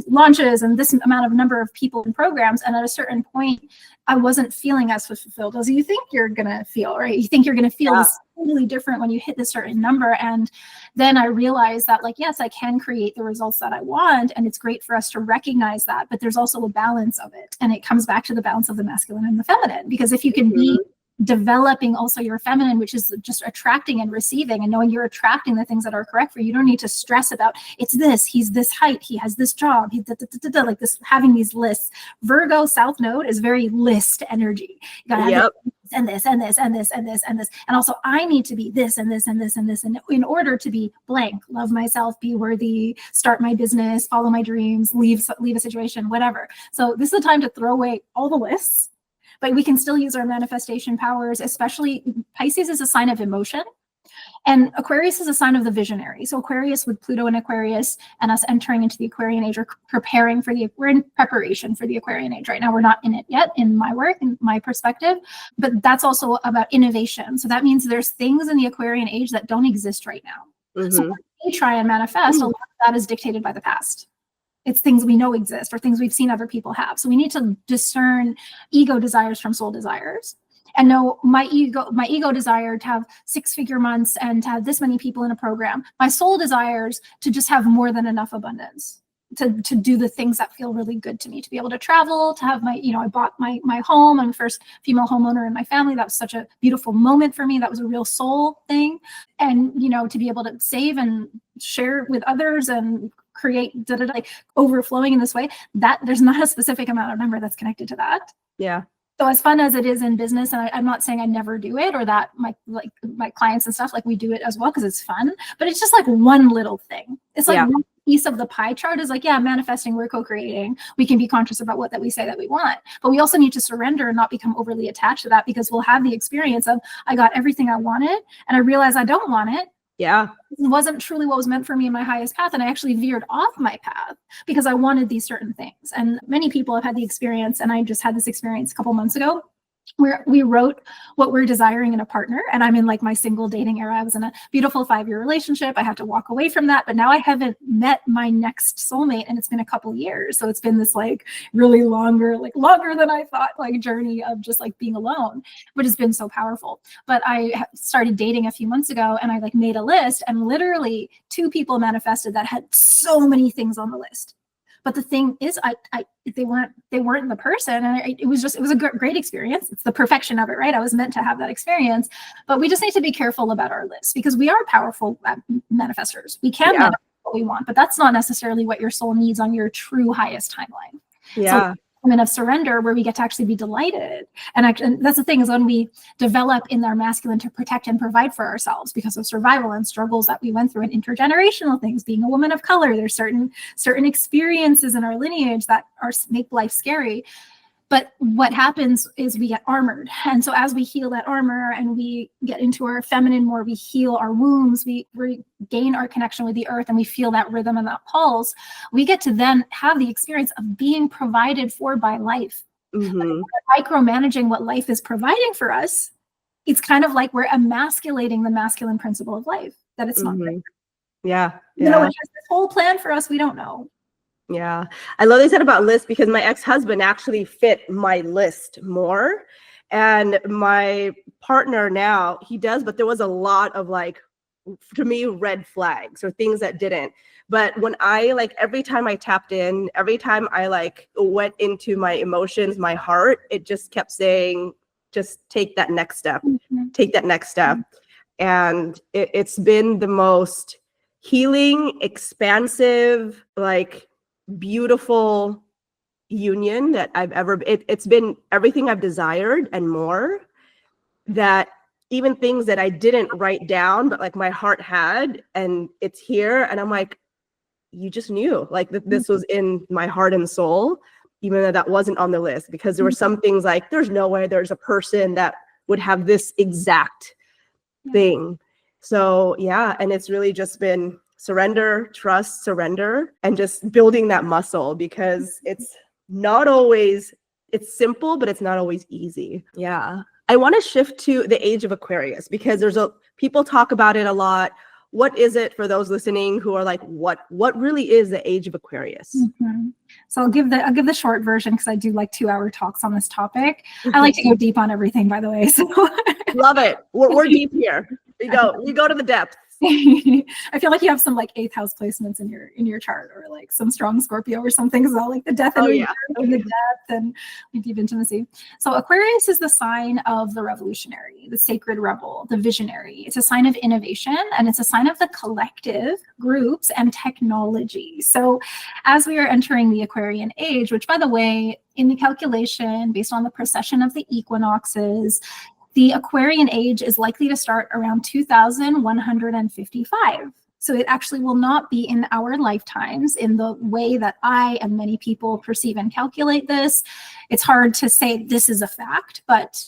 launches and this amount of number of people in programs. And at a certain point, I wasn't feeling as fulfilled as you think you're going to feel, right? You think you're going to feel this totally different when you hit this certain number. And then I realized that yes, I can create the results that I want. And it's great for us to recognize that, but there's also a balance of it. And it comes back to the balance of the masculine and the feminine, because if you can be developing also your feminine, which is just attracting and receiving and knowing you're attracting the things that are correct for you. You don't need to stress about it's this, he's this height, he has this job, like this, having these lists. Virgo South Node is very list energy. You gotta have this and this and this and this and this and this. And also I need to be this and this and this and this. And in order to be blank, love myself, be worthy, start my business, follow my dreams, leave a situation, whatever. So this is the time to throw away all the lists. But we can still use our manifestation powers, especially Pisces is a sign of emotion. And Aquarius is a sign of the visionary. So Aquarius, with Pluto in Aquarius and us entering into the Aquarian age, we're in preparation for the Aquarian age right now. We're not in it yet in my work, in my perspective, but that's also about innovation. So that means there's things in the Aquarian age that don't exist right now. So when we try and manifest, a lot of that is dictated by the past. It's things we know exist or things we've seen other people have. So we need to discern ego desires from soul desires, and know my ego desire to have 6-figure months and to have this many people in a program. My soul desires to just have more than enough abundance, to do the things that feel really good to me, to be able to travel, to have I bought my home. I'm the first female homeowner in my family. That was such a beautiful moment for me. That was a real soul thing. And, to be able to save and share with others and create overflowing in this way, that there's not a specific amount of number that's connected to that. Yeah. So as fun as it is in business, and I'm not saying I never do it, or that my clients and stuff, we do it as well because it's fun, but it's just one little thing. It's one piece of the pie chart is manifesting, we're co-creating. We can be conscious about what that we say that we want, but we also need to surrender and not become overly attached to that, because we'll have the experience of, I got everything I wanted and I realized I don't want it. Yeah. It wasn't truly what was meant for me in my highest path. And I actually veered off my path because I wanted these certain things. And many people have had the experience, and I just had this experience a couple months ago, where we wrote what we're desiring in a partner. And I'm in like my single dating era. I was in a beautiful 5-year relationship. I had to walk away from that, but now I haven't met my next soulmate, and it's been a couple years. So it's been this like really longer than I thought, like journey of just like being alone, which has been so powerful. But I started dating a few months ago, and I like made a list, and literally 2 people manifested that had so many things on the list. But the thing is, they weren't the person, and it was a great experience. It's the perfection of it, right? I was meant to have that experience, but we just need to be careful about our list, because we are powerful manifestors. We can manifest what we want, but that's not necessarily what your soul needs on your true highest timeline. Yeah. So, moment of surrender where we get to actually be delighted. And that's the thing, is when we develop in our masculine to protect and provide for ourselves because of survival and struggles that we went through, and intergenerational things, being a woman of color, there's certain experiences in our lineage that make life scary. But what happens is we get armored. And so as we heal that armor and we get into our feminine more, we heal our wounds, we gain our connection with the earth, and we feel that rhythm and that pulse, we get to then have the experience of being provided for by life. Mm-hmm. Micromanaging what life is providing for us, it's kind of like we're emasculating the masculine principle of life, that it's not there. Yeah. You know, it has this whole plan for us we don't know. Yeah. I love what you said about lists, because my ex-husband actually fit my list more. And my partner now, he does, but there was a lot of like, to me, red flags or things that didn't. But when I like, every time I tapped in, every time I like went into my emotions, my heart, it just kept saying, just take that next step, take that next step. And it's been the most healing, expansive, like beautiful union that I've ever, it's been everything I've desired and more, that even things that I didn't write down, but like my heart had, and it's here. And I'm like, you just knew like that this was in my heart and soul, even though that wasn't on the list, because there were some things like, there's no way there's a person that would have this exact thing. So yeah, and it's really just been surrender, trust, surrender, and just building that muscle, because it's not always, it's simple, but it's not always easy. Yeah. I want to shift to the Age of Aquarius, because people talk about it a lot. What is it for those listening who are like, what really is the Age of Aquarius? So I'll give the short version, because I do like 2-hour talks on this topic. I like to go deep on everything, by the way. So love it. We're deep here. We go to the depths. I feel like you have some like 8th house placements in your chart, or like some strong Scorpio or something, because all like the death and the depth and deep intimacy. So Aquarius is the sign of the revolutionary, the sacred rebel, the visionary. It's a sign of innovation, and it's a sign of the collective, groups, and technology. So as we are entering the Aquarian age, which by the way, in the calculation based on the precession of the equinoxes, the Aquarian age is likely to start around 2155. So it actually will not be in our lifetimes in the way that I and many people perceive and calculate this. It's hard to say this is a fact, but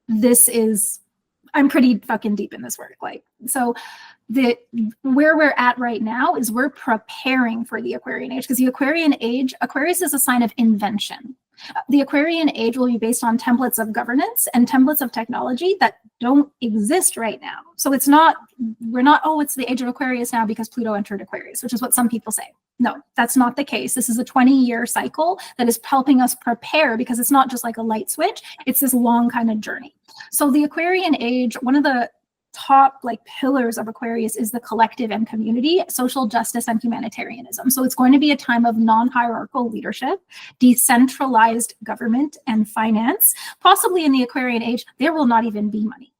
I'm pretty fucking deep in this work. Like, so where we're at right now is we're preparing for the Aquarian age, because the Aquarian age, Aquarius is a sign of invention. The Aquarian age will be based on templates of governance and templates of technology that don't exist right now. So it's the Age of Aquarius now because Pluto entered Aquarius, which is what some people say. No, that's not the case. This is a 20-year cycle that is helping us prepare, because it's not just like a light switch. It's this long kind of journey. So the Aquarian age, one of the top like pillars of Aquarius is the collective and community, social justice, and humanitarianism. So it's going to be a time of non-hierarchical leadership, decentralized government and finance. Possibly in the Aquarian age, there will not even be money.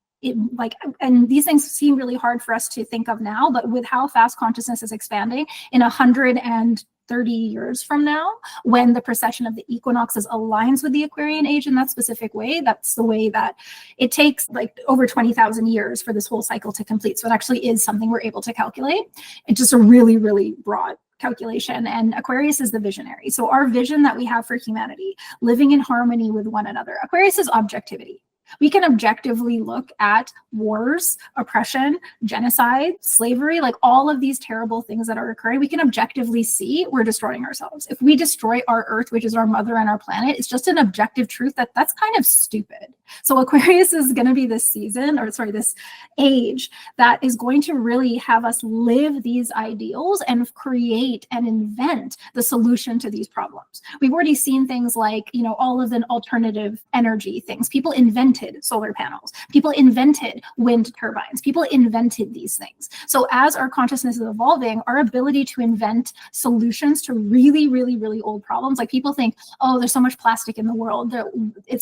And these things seem really hard for us to think of now, but with how fast consciousness is expanding, in 130 years from now, when the precession of the equinoxes aligns with the Aquarian age in that specific way, that's the way that it takes like over 20,000 years for this whole cycle to complete. So it actually is something we're able to calculate. It's just a really, really broad calculation. And Aquarius is the visionary. So our vision that we have for humanity, living in harmony with one another. Aquarius is objectivity. We can objectively look at wars, oppression, genocide, slavery, like all of these terrible things that are occurring. We can objectively see we're destroying ourselves. If we destroy our earth, which is our mother and our planet, it's just an objective truth that's kind of stupid. So Aquarius is going to be this season, or sorry, this age that is going to really have us live these ideals and create and invent the solution to these problems. We've already seen things like, you know, all of the alternative energy things. People invented solar panels. People invented wind turbines. People invented these things. So as our consciousness is evolving, our ability to invent solutions to really, really, really old problems, like people think, oh, there's so much plastic in the world,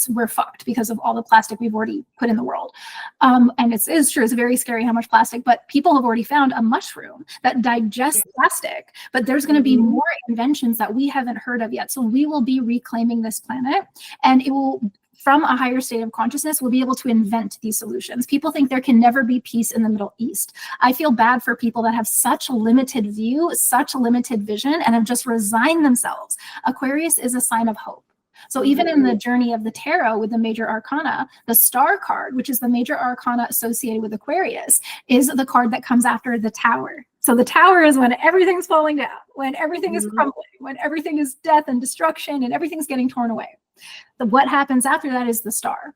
we're fucked because of all the plastic we've already put in the world. And it is true, it's very scary how much plastic, but people have already found a mushroom that digests plastic, but there's going to be more inventions that we haven't heard of yet. So we will be reclaiming this planet, and it will, from a higher state of consciousness, we'll be able to invent these solutions. People think there can never be peace in the Middle East. I feel bad for people that have such a limited view, such a limited vision, and have just resigned themselves. Aquarius is a sign of hope. So even in the journey of the tarot with the major arcana, the star card, which is the major arcana associated with Aquarius, is the card that comes after the tower. So the tower is when everything's falling down, when everything is crumbling, when everything is death and destruction and everything's getting torn away. What happens after that is the star.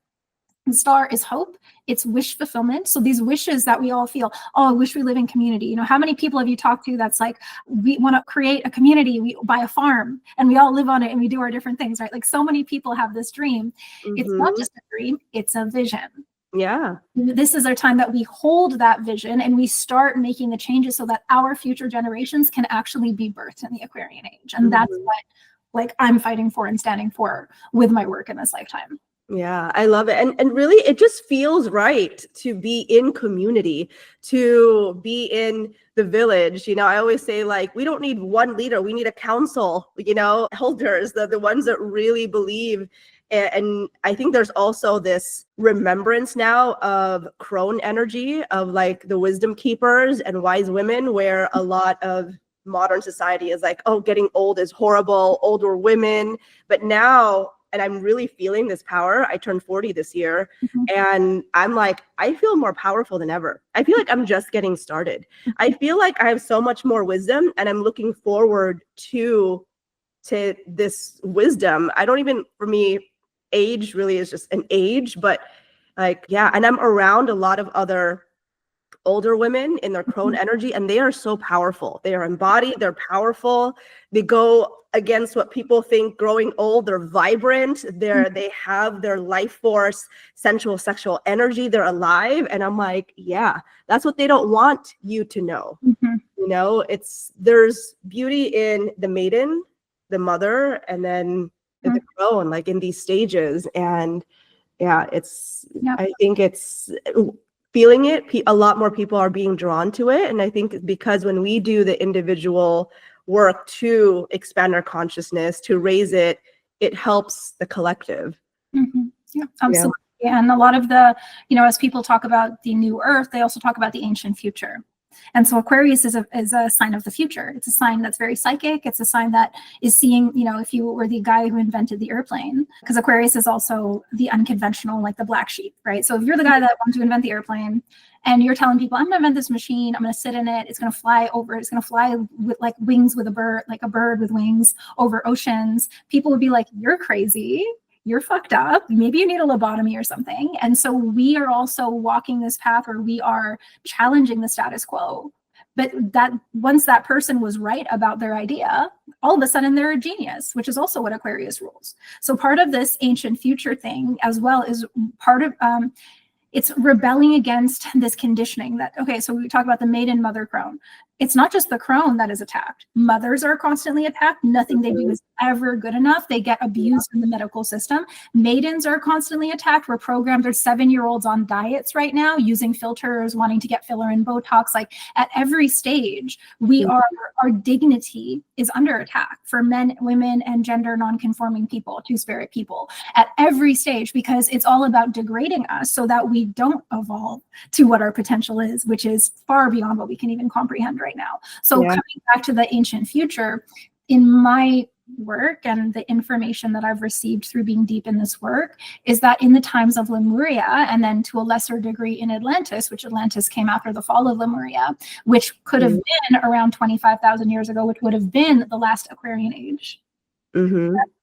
The star is hope. It's wish fulfillment. So these wishes that we all feel, oh, I wish we live in community. You know, how many people have you talked to that's like, we want to create a community, we buy a farm and we all live on it and we do our different things, right? Like so many people have this dream. It's not just a dream, it's a vision. Yeah. This is our time that we hold that vision and we start making the changes so that our future generations can actually be birthed in the Aquarian age. And that's what, like, I'm fighting for and standing for with my work in this lifetime. Yeah, I love it. And really, it just feels right to be in community, to be in the village. You know, I always say, like, we don't need one leader. We need a council, you know, elders, the ones that really believe. And I think there's also this remembrance now of crone energy, of like the wisdom keepers and wise women, where a lot of modern society is like, oh, getting old is horrible, older women. But now, and I'm really feeling this power. I turned 40 this year, and I'm like, I feel more powerful than ever. I feel like I'm just getting started. I feel like I have so much more wisdom, and I'm looking forward to this wisdom. I don't even, for me, age really is just an age, but like, yeah. And I'm around a lot of other older women in their crone energy, and they are so powerful. They are embodied, they're powerful. They go against what people think growing old. They're vibrant, they have their life force, sensual, sexual energy, they're alive. And I'm like, yeah, that's what they don't want you to know. You know, there's beauty in the maiden, the mother, and then the crone, like in these stages. And yeah, I think it's feeling it. A lot more people are being drawn to it. And I think because when we do the individual work to expand our consciousness, to raise it, it helps the collective. Yeah, absolutely. Yeah. And a lot of the, you know, as people talk about the new earth, they also talk about the ancient future. And so Aquarius is a sign of the future. It's a sign that's very psychic. It's a sign that is seeing, you know, if you were the guy who invented the airplane, because Aquarius is also the unconventional, like the black sheep, right? So if you're the guy that wanted to invent the airplane and you're telling people, I'm going to invent this machine, I'm going to sit in it, it's going to fly over, it's going to fly with like wings with a bird, like a bird with wings over oceans, people would be like, you're crazy. You're fucked up. Maybe you need a lobotomy or something. And so we are also walking this path where we are challenging the status quo. But that once that person was right about their idea, all of a sudden they're a genius, which is also what Aquarius rules. So part of this ancient future thing as well is part of, it's rebelling against this conditioning that, okay, so we talk about the maiden, mother, crone. It's not just the crone that is attacked. Mothers are constantly attacked. Nothing they do is ever good enough. They get abused in the medical system. Maidens are constantly attacked. We're programmed. There's 7-year-olds on diets right now, using filters, wanting to get filler and Botox. Like at every stage, our dignity is under attack for men, women, and gender non-conforming people, two-spirit people at every stage, because it's all about degrading us so that we don't evolve to what our potential is, which is far beyond what we can even comprehend right now. So coming back to the ancient future, in my work and the information that I've received through being deep in this work is that in the times of Lemuria, and then to a lesser degree in Atlantis, which Atlantis came after the fall of Lemuria, which could have been around 25,000 years ago, which would have been the last Aquarian age.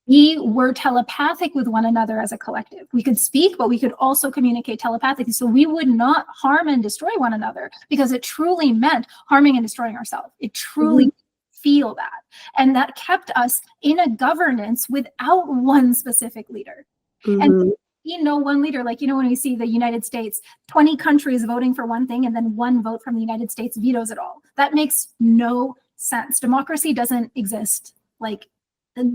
we were telepathic with one another as a collective. We could speak, but we could also communicate telepathically. So we would not harm and destroy one another, because it truly meant harming and destroying ourselves. It truly feel that. And that kept us in a governance without one specific leader. And one leader, like, when we see the United States, 20 countries voting for one thing and then one vote from the United States vetoes it all. That makes no sense. Democracy doesn't exist. Like,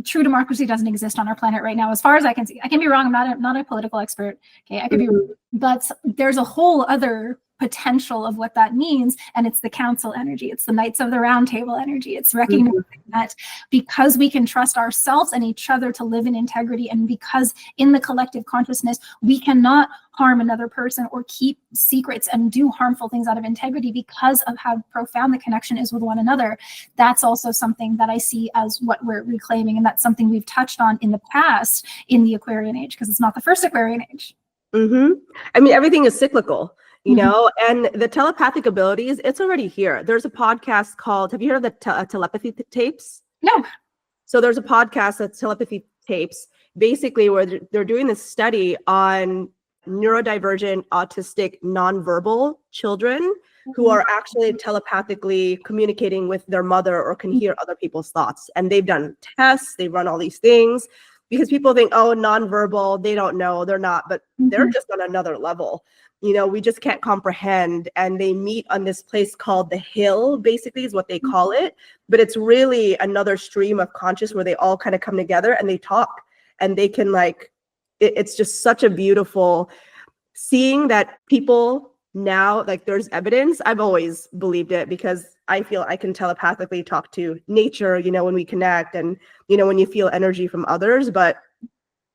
true democracy doesn't exist on our planet right now, as far as I can see. I can be wrong. I'm not a political expert. Okay, I could be wrong. But there's a whole other potential of what that means, and it's the council energy. It's the Knights of the Round Table energy. It's recognizing that because we can trust ourselves and each other to live in integrity, and because in the collective consciousness we cannot harm another person or keep secrets and do harmful things out of integrity because of how profound the connection is with one another. That's also something that I see as what we're reclaiming, and that's something we've touched on in the past in the Aquarian age, because it's not the first Aquarian age. I mean, everything is cyclical, and the telepathic abilities, it's already here. There's a podcast called, have you heard of the telepathy tapes? No. So there's a podcast that's telepathy tapes, basically where they're doing this study on neurodivergent, autistic, nonverbal children who are actually telepathically communicating with their mother or can hear other people's thoughts. And they've done tests, they run all these things, because people think, oh, nonverbal, they don't know, they're not, but they're just on another level. We just can't comprehend. And they meet on this place called the Hill, basically is what they call it. But it's really another stream of conscious where they all kind of come together and they talk, and they can it's just such a beautiful seeing that people now, like, there's evidence. I've always believed it because I feel I can telepathically talk to nature, when we connect, and, when you feel energy from others. But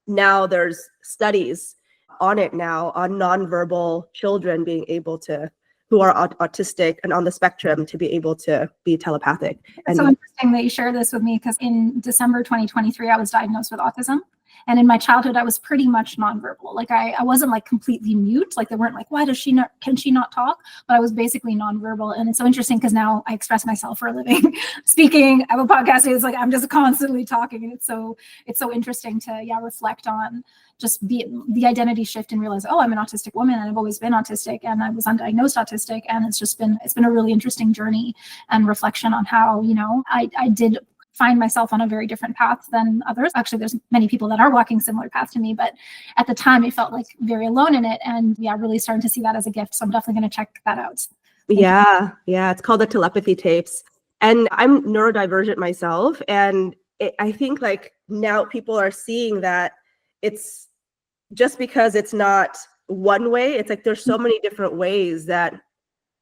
now there's studies on it now, on nonverbal children being able to, who are autistic and on the spectrum, to be able to be telepathic. It's so interesting that you share this with me, because in December 2023, I was diagnosed with autism. And in my childhood, I was pretty much nonverbal. Like, I wasn't like completely mute. Like, they weren't like, why can she not talk? But I was basically nonverbal. And it's so interesting because now I express myself for a living, speaking. I have a podcast. It's like, I'm just constantly talking. And it's so interesting to, reflect on just the identity shift and realize, oh, I'm an autistic woman and I've always been autistic, and I was undiagnosed autistic. And it's been a really interesting journey and reflection on how, I did find myself on a very different path than others. Actually, there's many people that are walking similar path to me, but at the time I felt like very alone in it. And really starting to see that as a gift. So I'm definitely going to check that out. Yeah. It's called the telepathy tapes. And I'm neurodivergent myself. And I think now people are seeing that it's just because it's not one way, it's like there's so many different ways that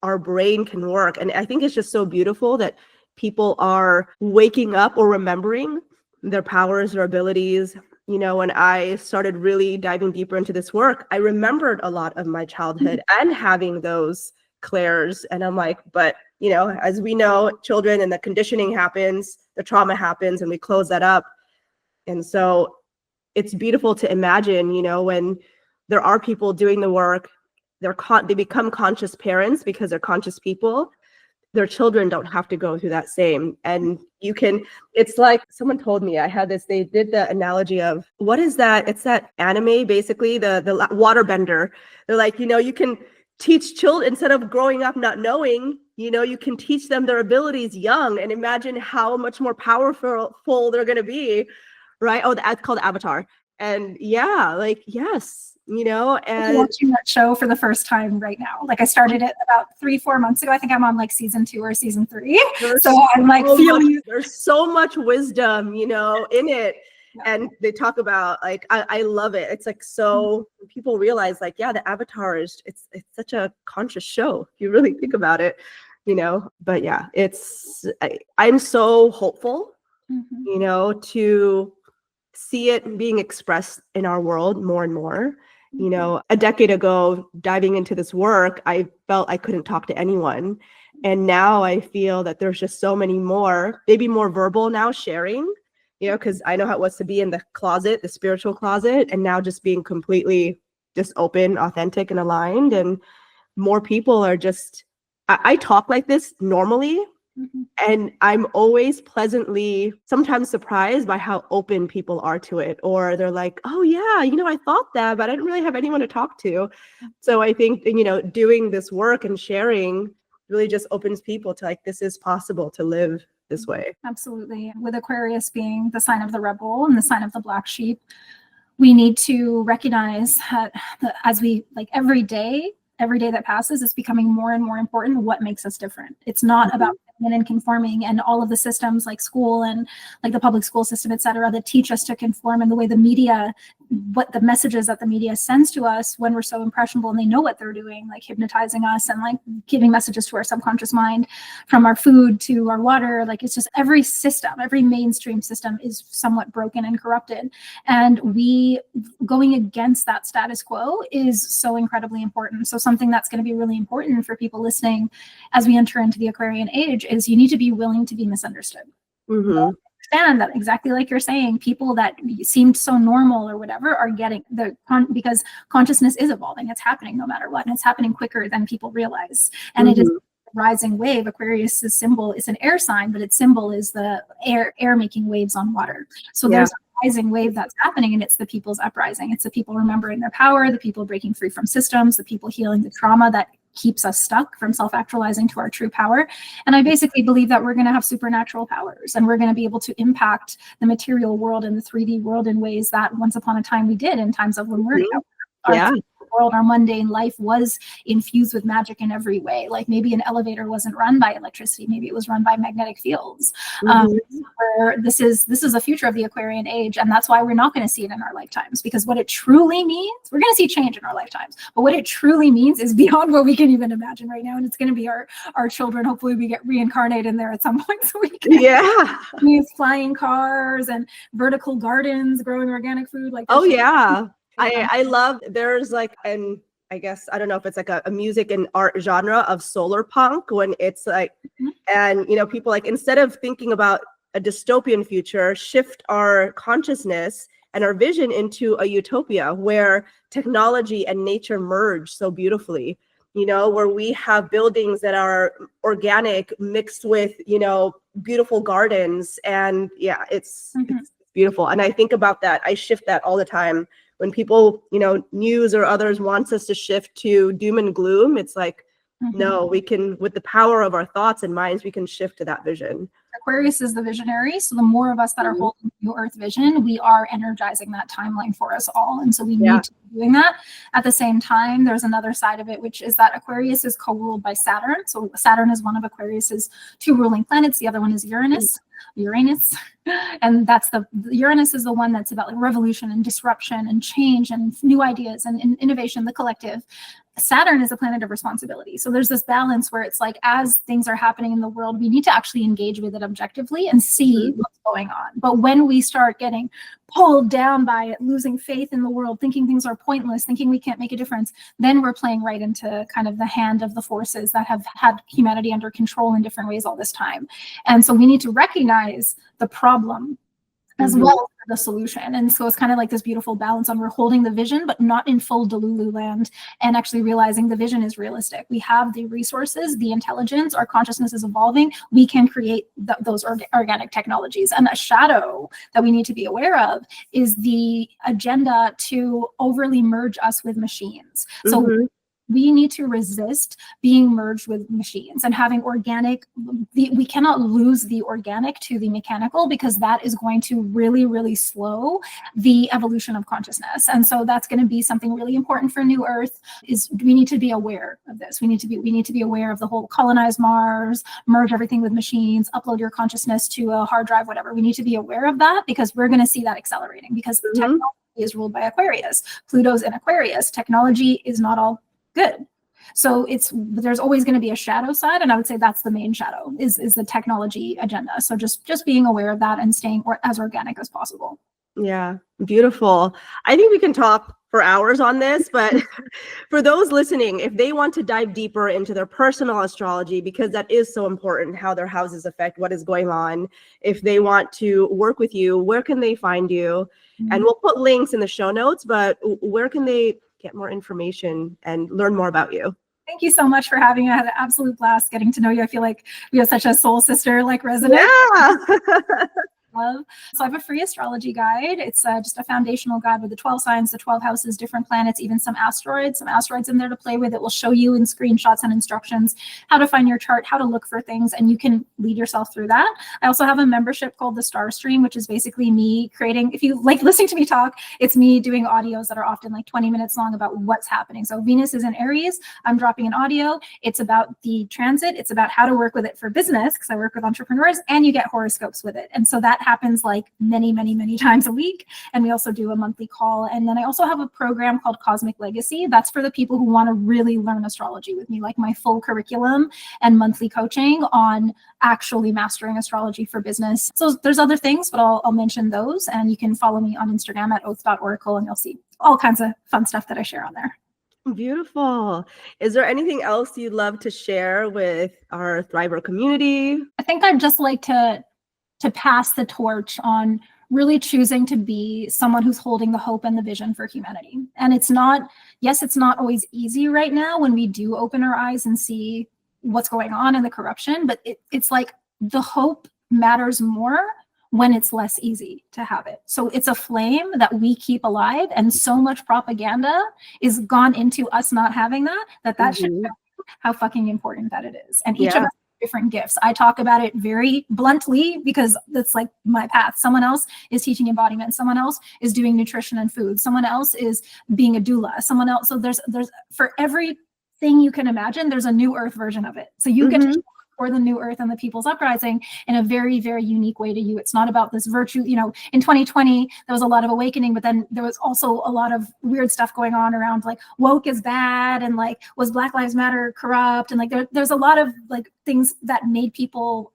our brain can work. And I think it's just so beautiful that people are waking up or remembering their powers, their abilities. When I started really diving deeper into this work, I remembered a lot of my childhood and having those clairs. And I'm like, but, as we know, children, and the conditioning happens, the trauma happens, and we close that up. And so it's beautiful to imagine, when there are people doing the work, they become conscious parents because they're conscious people. Their children don't have to go through that same. And it's like someone told me, they did the analogy of, what is that? It's that anime, basically, the waterbender. They're like, you can teach children, instead of growing up not knowing, you can teach them their abilities young, and imagine how much more powerful they're going to be, right? Oh, it's called Avatar. And yes. And I'm watching that show for the first time right now. Like, I started it about 3-4 months ago. I think I'm on season 2 or season 3. So I'm feeling there's so much wisdom, in it. Yeah. And they talk about I love it. It's so people realize the Avatar is it's such a conscious show if you really think about it, But yeah, I'm so hopeful, to see it being expressed in our world more and more. A decade ago, diving into this work, I felt I couldn't talk to anyone. And now I feel that there's just so many more, maybe more verbal now, sharing, because I know how it was to be in the closet, the spiritual closet, and now just being completely just open, authentic, and aligned. And more people are just, I talk like this normally, And I'm always pleasantly sometimes surprised by how open people are to it. Or they're like, oh yeah, I thought that, but I didn't really have anyone to talk to. So I think, doing this work and sharing really just opens people to like, this is possible to live this way. Absolutely. With Aquarius being the sign of the rebel and the sign of the black sheep, we need to recognize that as we like every day that passes, it's becoming more and more important what makes us different. It's not about and conforming and all of the systems like school and like the public school system, et cetera, that teach us to conform, and the way the media, what the messages that the media sends to us when we're so impressionable and they know what they're doing, like hypnotizing us and like giving messages to our subconscious mind, from our food to our water. Like it's just every system, every mainstream system is somewhat broken and corrupted. And we going against that status quo is so incredibly important. So something that's going to be really important for people listening as we enter into the Aquarian age is you need to be willing to be misunderstood. Understand that, exactly like you're saying, people that seemed so normal or whatever are getting because consciousness is evolving. It's happening no matter what, and it's happening quicker than people realize. And it is a rising wave. Aquarius's symbol is an air sign, but its symbol is the air making waves on water. So there's a rising wave that's happening, and it's the people's uprising. It's the people remembering their power, the people breaking free from systems, the people healing the trauma that keeps us stuck from self-actualizing to our true power. And I basically believe that we're going to have supernatural powers, and we're going to be able to impact the material world and the 3D world in ways that once upon a time we did in times of Lemuria. Our world, our mundane life was infused with magic in every way. Like maybe an elevator wasn't run by electricity, maybe it was run by magnetic fields. Where this is a future of the Aquarian age, and that's why we're not going to see it in our lifetimes, because what it truly means, we're going to see change in our lifetimes, but what it truly means is beyond what we can even imagine right now, and it's going to be our children. Hopefully we get reincarnated in there at some point, so we can use flying cars and vertical gardens growing organic food. Like I love, there's like, and I guess, I don't know if it's like a music and art genre of solar punk, when it's like, and, people like, instead of thinking about a dystopian future, shift our consciousness and our vision into a utopia where technology and nature merge so beautifully, where we have buildings that are organic mixed with, beautiful gardens. And it's beautiful. And I think about that. I shift that all the time. When people, news or others wants us to shift to doom and gloom, it's like, no, we can, with the power of our thoughts and minds, we can shift to that vision. Aquarius is the visionary. So the more of us that are holding New Earth vision, we are energizing that timeline for us all. And so we need to be doing that. At the same time, there's another side of it, which is that Aquarius is co-ruled by Saturn. So Saturn is one of Aquarius's 2 ruling planets. The other one is Uranus. And that's Uranus is the one that's about like revolution and disruption and change and new ideas and innovation, the collective. Saturn is a planet of responsibility. So there's this balance where it's like, as things are happening in the world, we need to actually engage with it objectively and see what's going on. But when we start getting pulled down by it, losing faith in the world, thinking things are pointless, thinking we can't make a difference, then we're playing right into kind of the hand of the forces that have had humanity under control in different ways all this time. And so we need to recognize the problem as well as the solution. And so it's kind of like this beautiful balance on we're holding the vision, but not in full Delulu land, and actually realizing the vision is realistic. We have the resources, the intelligence, our consciousness is evolving. We can create those organic technologies. And a shadow that we need to be aware of is the agenda to overly merge us with machines. So we need to resist being merged with machines and having organic. We cannot lose the organic to the mechanical, because that is going to really, really slow the evolution of consciousness. And so that's going to be something really important for New Earth. Is we need to be aware of this. We need to be aware of the whole colonize Mars, merge everything with machines, upload your consciousness to a hard drive, whatever. We need to be aware of that, because we're going to see that accelerating, because technology is ruled by Aquarius. Pluto's in Aquarius. Technology is not all good. So there's always going to be a shadow side, and I would say that's the main shadow is the technology agenda. So just being aware of that and staying as organic as possible. Yeah, beautiful. I think we can talk for hours on this, but for those listening, if they want to dive deeper into their personal astrology, because that is so important, how their houses affect what is going on, if they want to work with you, where can they find you? And we'll put links in the show notes, but where can they get more information and learn more about you? Thank you so much for having me. I had an absolute blast getting to know you. I feel like we have such a soul sister like resonance. Yeah. Love. So I have a free astrology guide. It's just a foundational guide with the 12 signs, the 12 houses, different planets, even some asteroids in there to play with. It will show you in screenshots and instructions how to find your chart, how to look for things, and you can lead yourself through that. I also have a membership called the Star Stream, which is basically me creating, if you like listening to me talk, it's me doing audios that are often like 20 minutes long about what's happening. So Venus is in Aries. I'm dropping an audio. It's about the transit. It's about how to work with it for business, because I work with entrepreneurs, and you get horoscopes with it. And so that happens like many times a week. And we also do a monthly call. And then I also have a program called Cosmic Legacy. That's for the people who want to really learn astrology with me, like my full curriculum and monthly coaching on actually mastering astrology for business. So there's other things, but I'll mention those. And you can follow me on Instagram at oath.oracle, and you'll see all kinds of fun stuff that I share on there. Beautiful. Is there anything else you'd love to share with our Thriver community? I think I'd just like to pass the torch on really choosing to be someone who's holding the hope and the vision for humanity. And it's not always easy right now when we do open our eyes and see what's going on in the corruption, but it's like the hope matters more when it's less easy to have it. So it's a flame that we keep alive, and so much propaganda is gone into us not having that should show how fucking important that it is. And each of us different gifts. I talk about it very bluntly because that's like my path. Someone else is teaching embodiment. Someone else is doing nutrition and food. Someone else is being a doula. Someone else. So there's for everything you can imagine, there's a new earth version of it. So you can for the new earth and the people's uprising in a very, very unique way to you. It's not about this virtue. You know, in 2020, there was a lot of awakening, but then there was also a lot of weird stuff going on around like woke is bad, and like was Black Lives Matter corrupt, and like there's a lot of like things that made people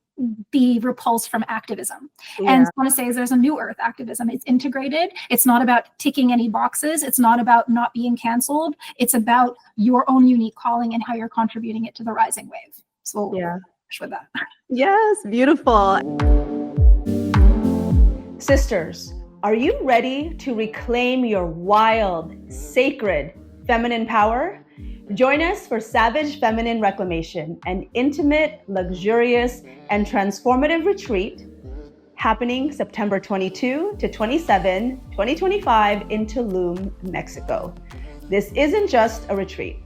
be repulsed from activism. And I want to say is there's a new earth activism. It's integrated. It's not about ticking any boxes. It's not about not being canceled. It's about your own unique calling and how you're contributing it to the rising wave. So with that. Yes, beautiful. Sisters, are you ready to reclaim your wild, sacred, feminine power? Join us for Savage Feminine Reclamation, an intimate, luxurious, and transformative retreat happening September 22 to 27, 2025 in Tulum, Mexico. This isn't just a retreat.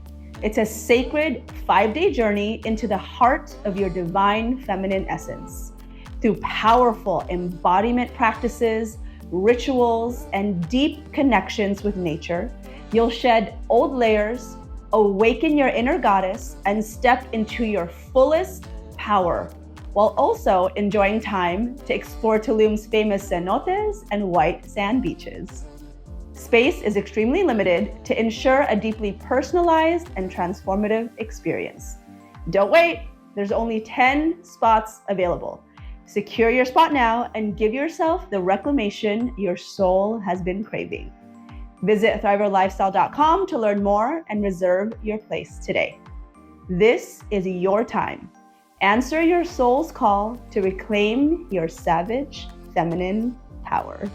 It's a sacred 5-day journey into the heart of your divine feminine essence. Through powerful embodiment practices, rituals, and deep connections with nature, you'll shed old layers, awaken your inner goddess, and step into your fullest power, while also enjoying time to explore Tulum's famous cenotes and white sand beaches. Space is extremely limited to ensure a deeply personalized and transformative experience. Don't wait, there's only 10 spots available. Secure your spot now and give yourself the reclamation your soul has been craving. Visit thriverlifestyle.com to learn more and reserve your place today. This is your time. Answer your soul's call to reclaim your savage feminine power.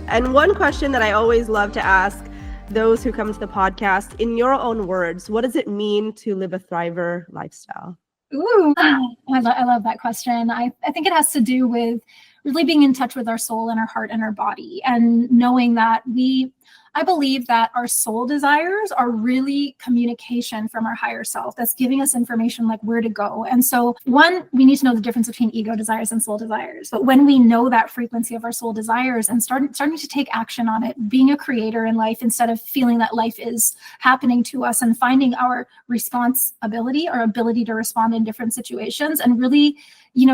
And one question that I always love to ask those who come to the podcast, in your own words, what does it mean to live a Thriver lifestyle? Ooh, I love that question. I think it has to do with really being in touch with our soul and our heart and our body, and knowing that I believe that our soul desires are really communication from our higher self that's giving us information like where to go. And so one, we need to know the difference between ego desires and soul desires. But when we know that frequency of our soul desires and starting to take action on it, being a creator in life instead of feeling that life is happening to us, and finding our responsibility, our ability to respond in different situations, and really,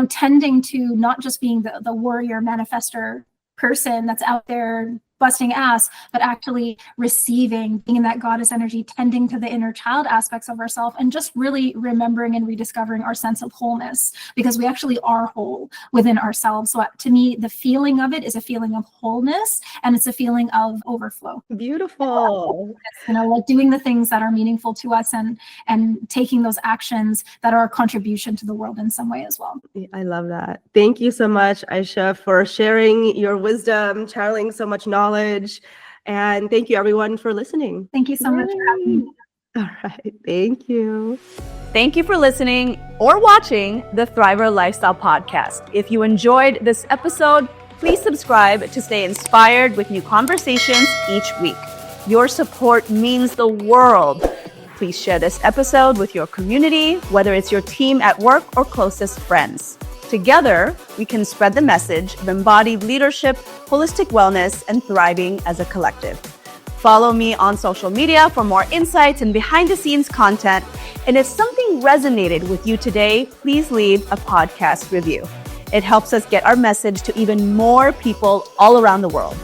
tending to not just being the warrior manifester person that's out there busting ass, but actually receiving, being in that goddess energy, tending to the inner child aspects of ourselves, and just really remembering and rediscovering our sense of wholeness, because we actually are whole within ourselves. So to me, the feeling of it is a feeling of wholeness, and it's a feeling of overflow. Beautiful. Like doing the things that are meaningful to us, and taking those actions that are a contribution to the world in some way as well. I love that. Thank you so much, Ayesha, for sharing your wisdom, channeling so much knowledge. And thank you, everyone, for listening. Thank you so much for having me. All right. Thank you. Thank you for listening or watching the Thriver Lifestyle Podcast. If you enjoyed this episode, please subscribe to stay inspired with new conversations each week. Your support means the world. Please share this episode with your community, whether it's your team at work or closest friends. Together, we can spread the message of embodied leadership, holistic wellness, and thriving as a collective. Follow me on social media for more insights and behind-the-scenes content. And if something resonated with you today, please leave a podcast review. It helps us get our message to even more people all around the world.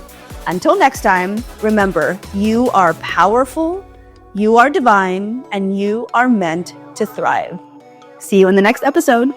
Until next time, remember, you are powerful, you are divine, and you are meant to thrive. See you in the next episode.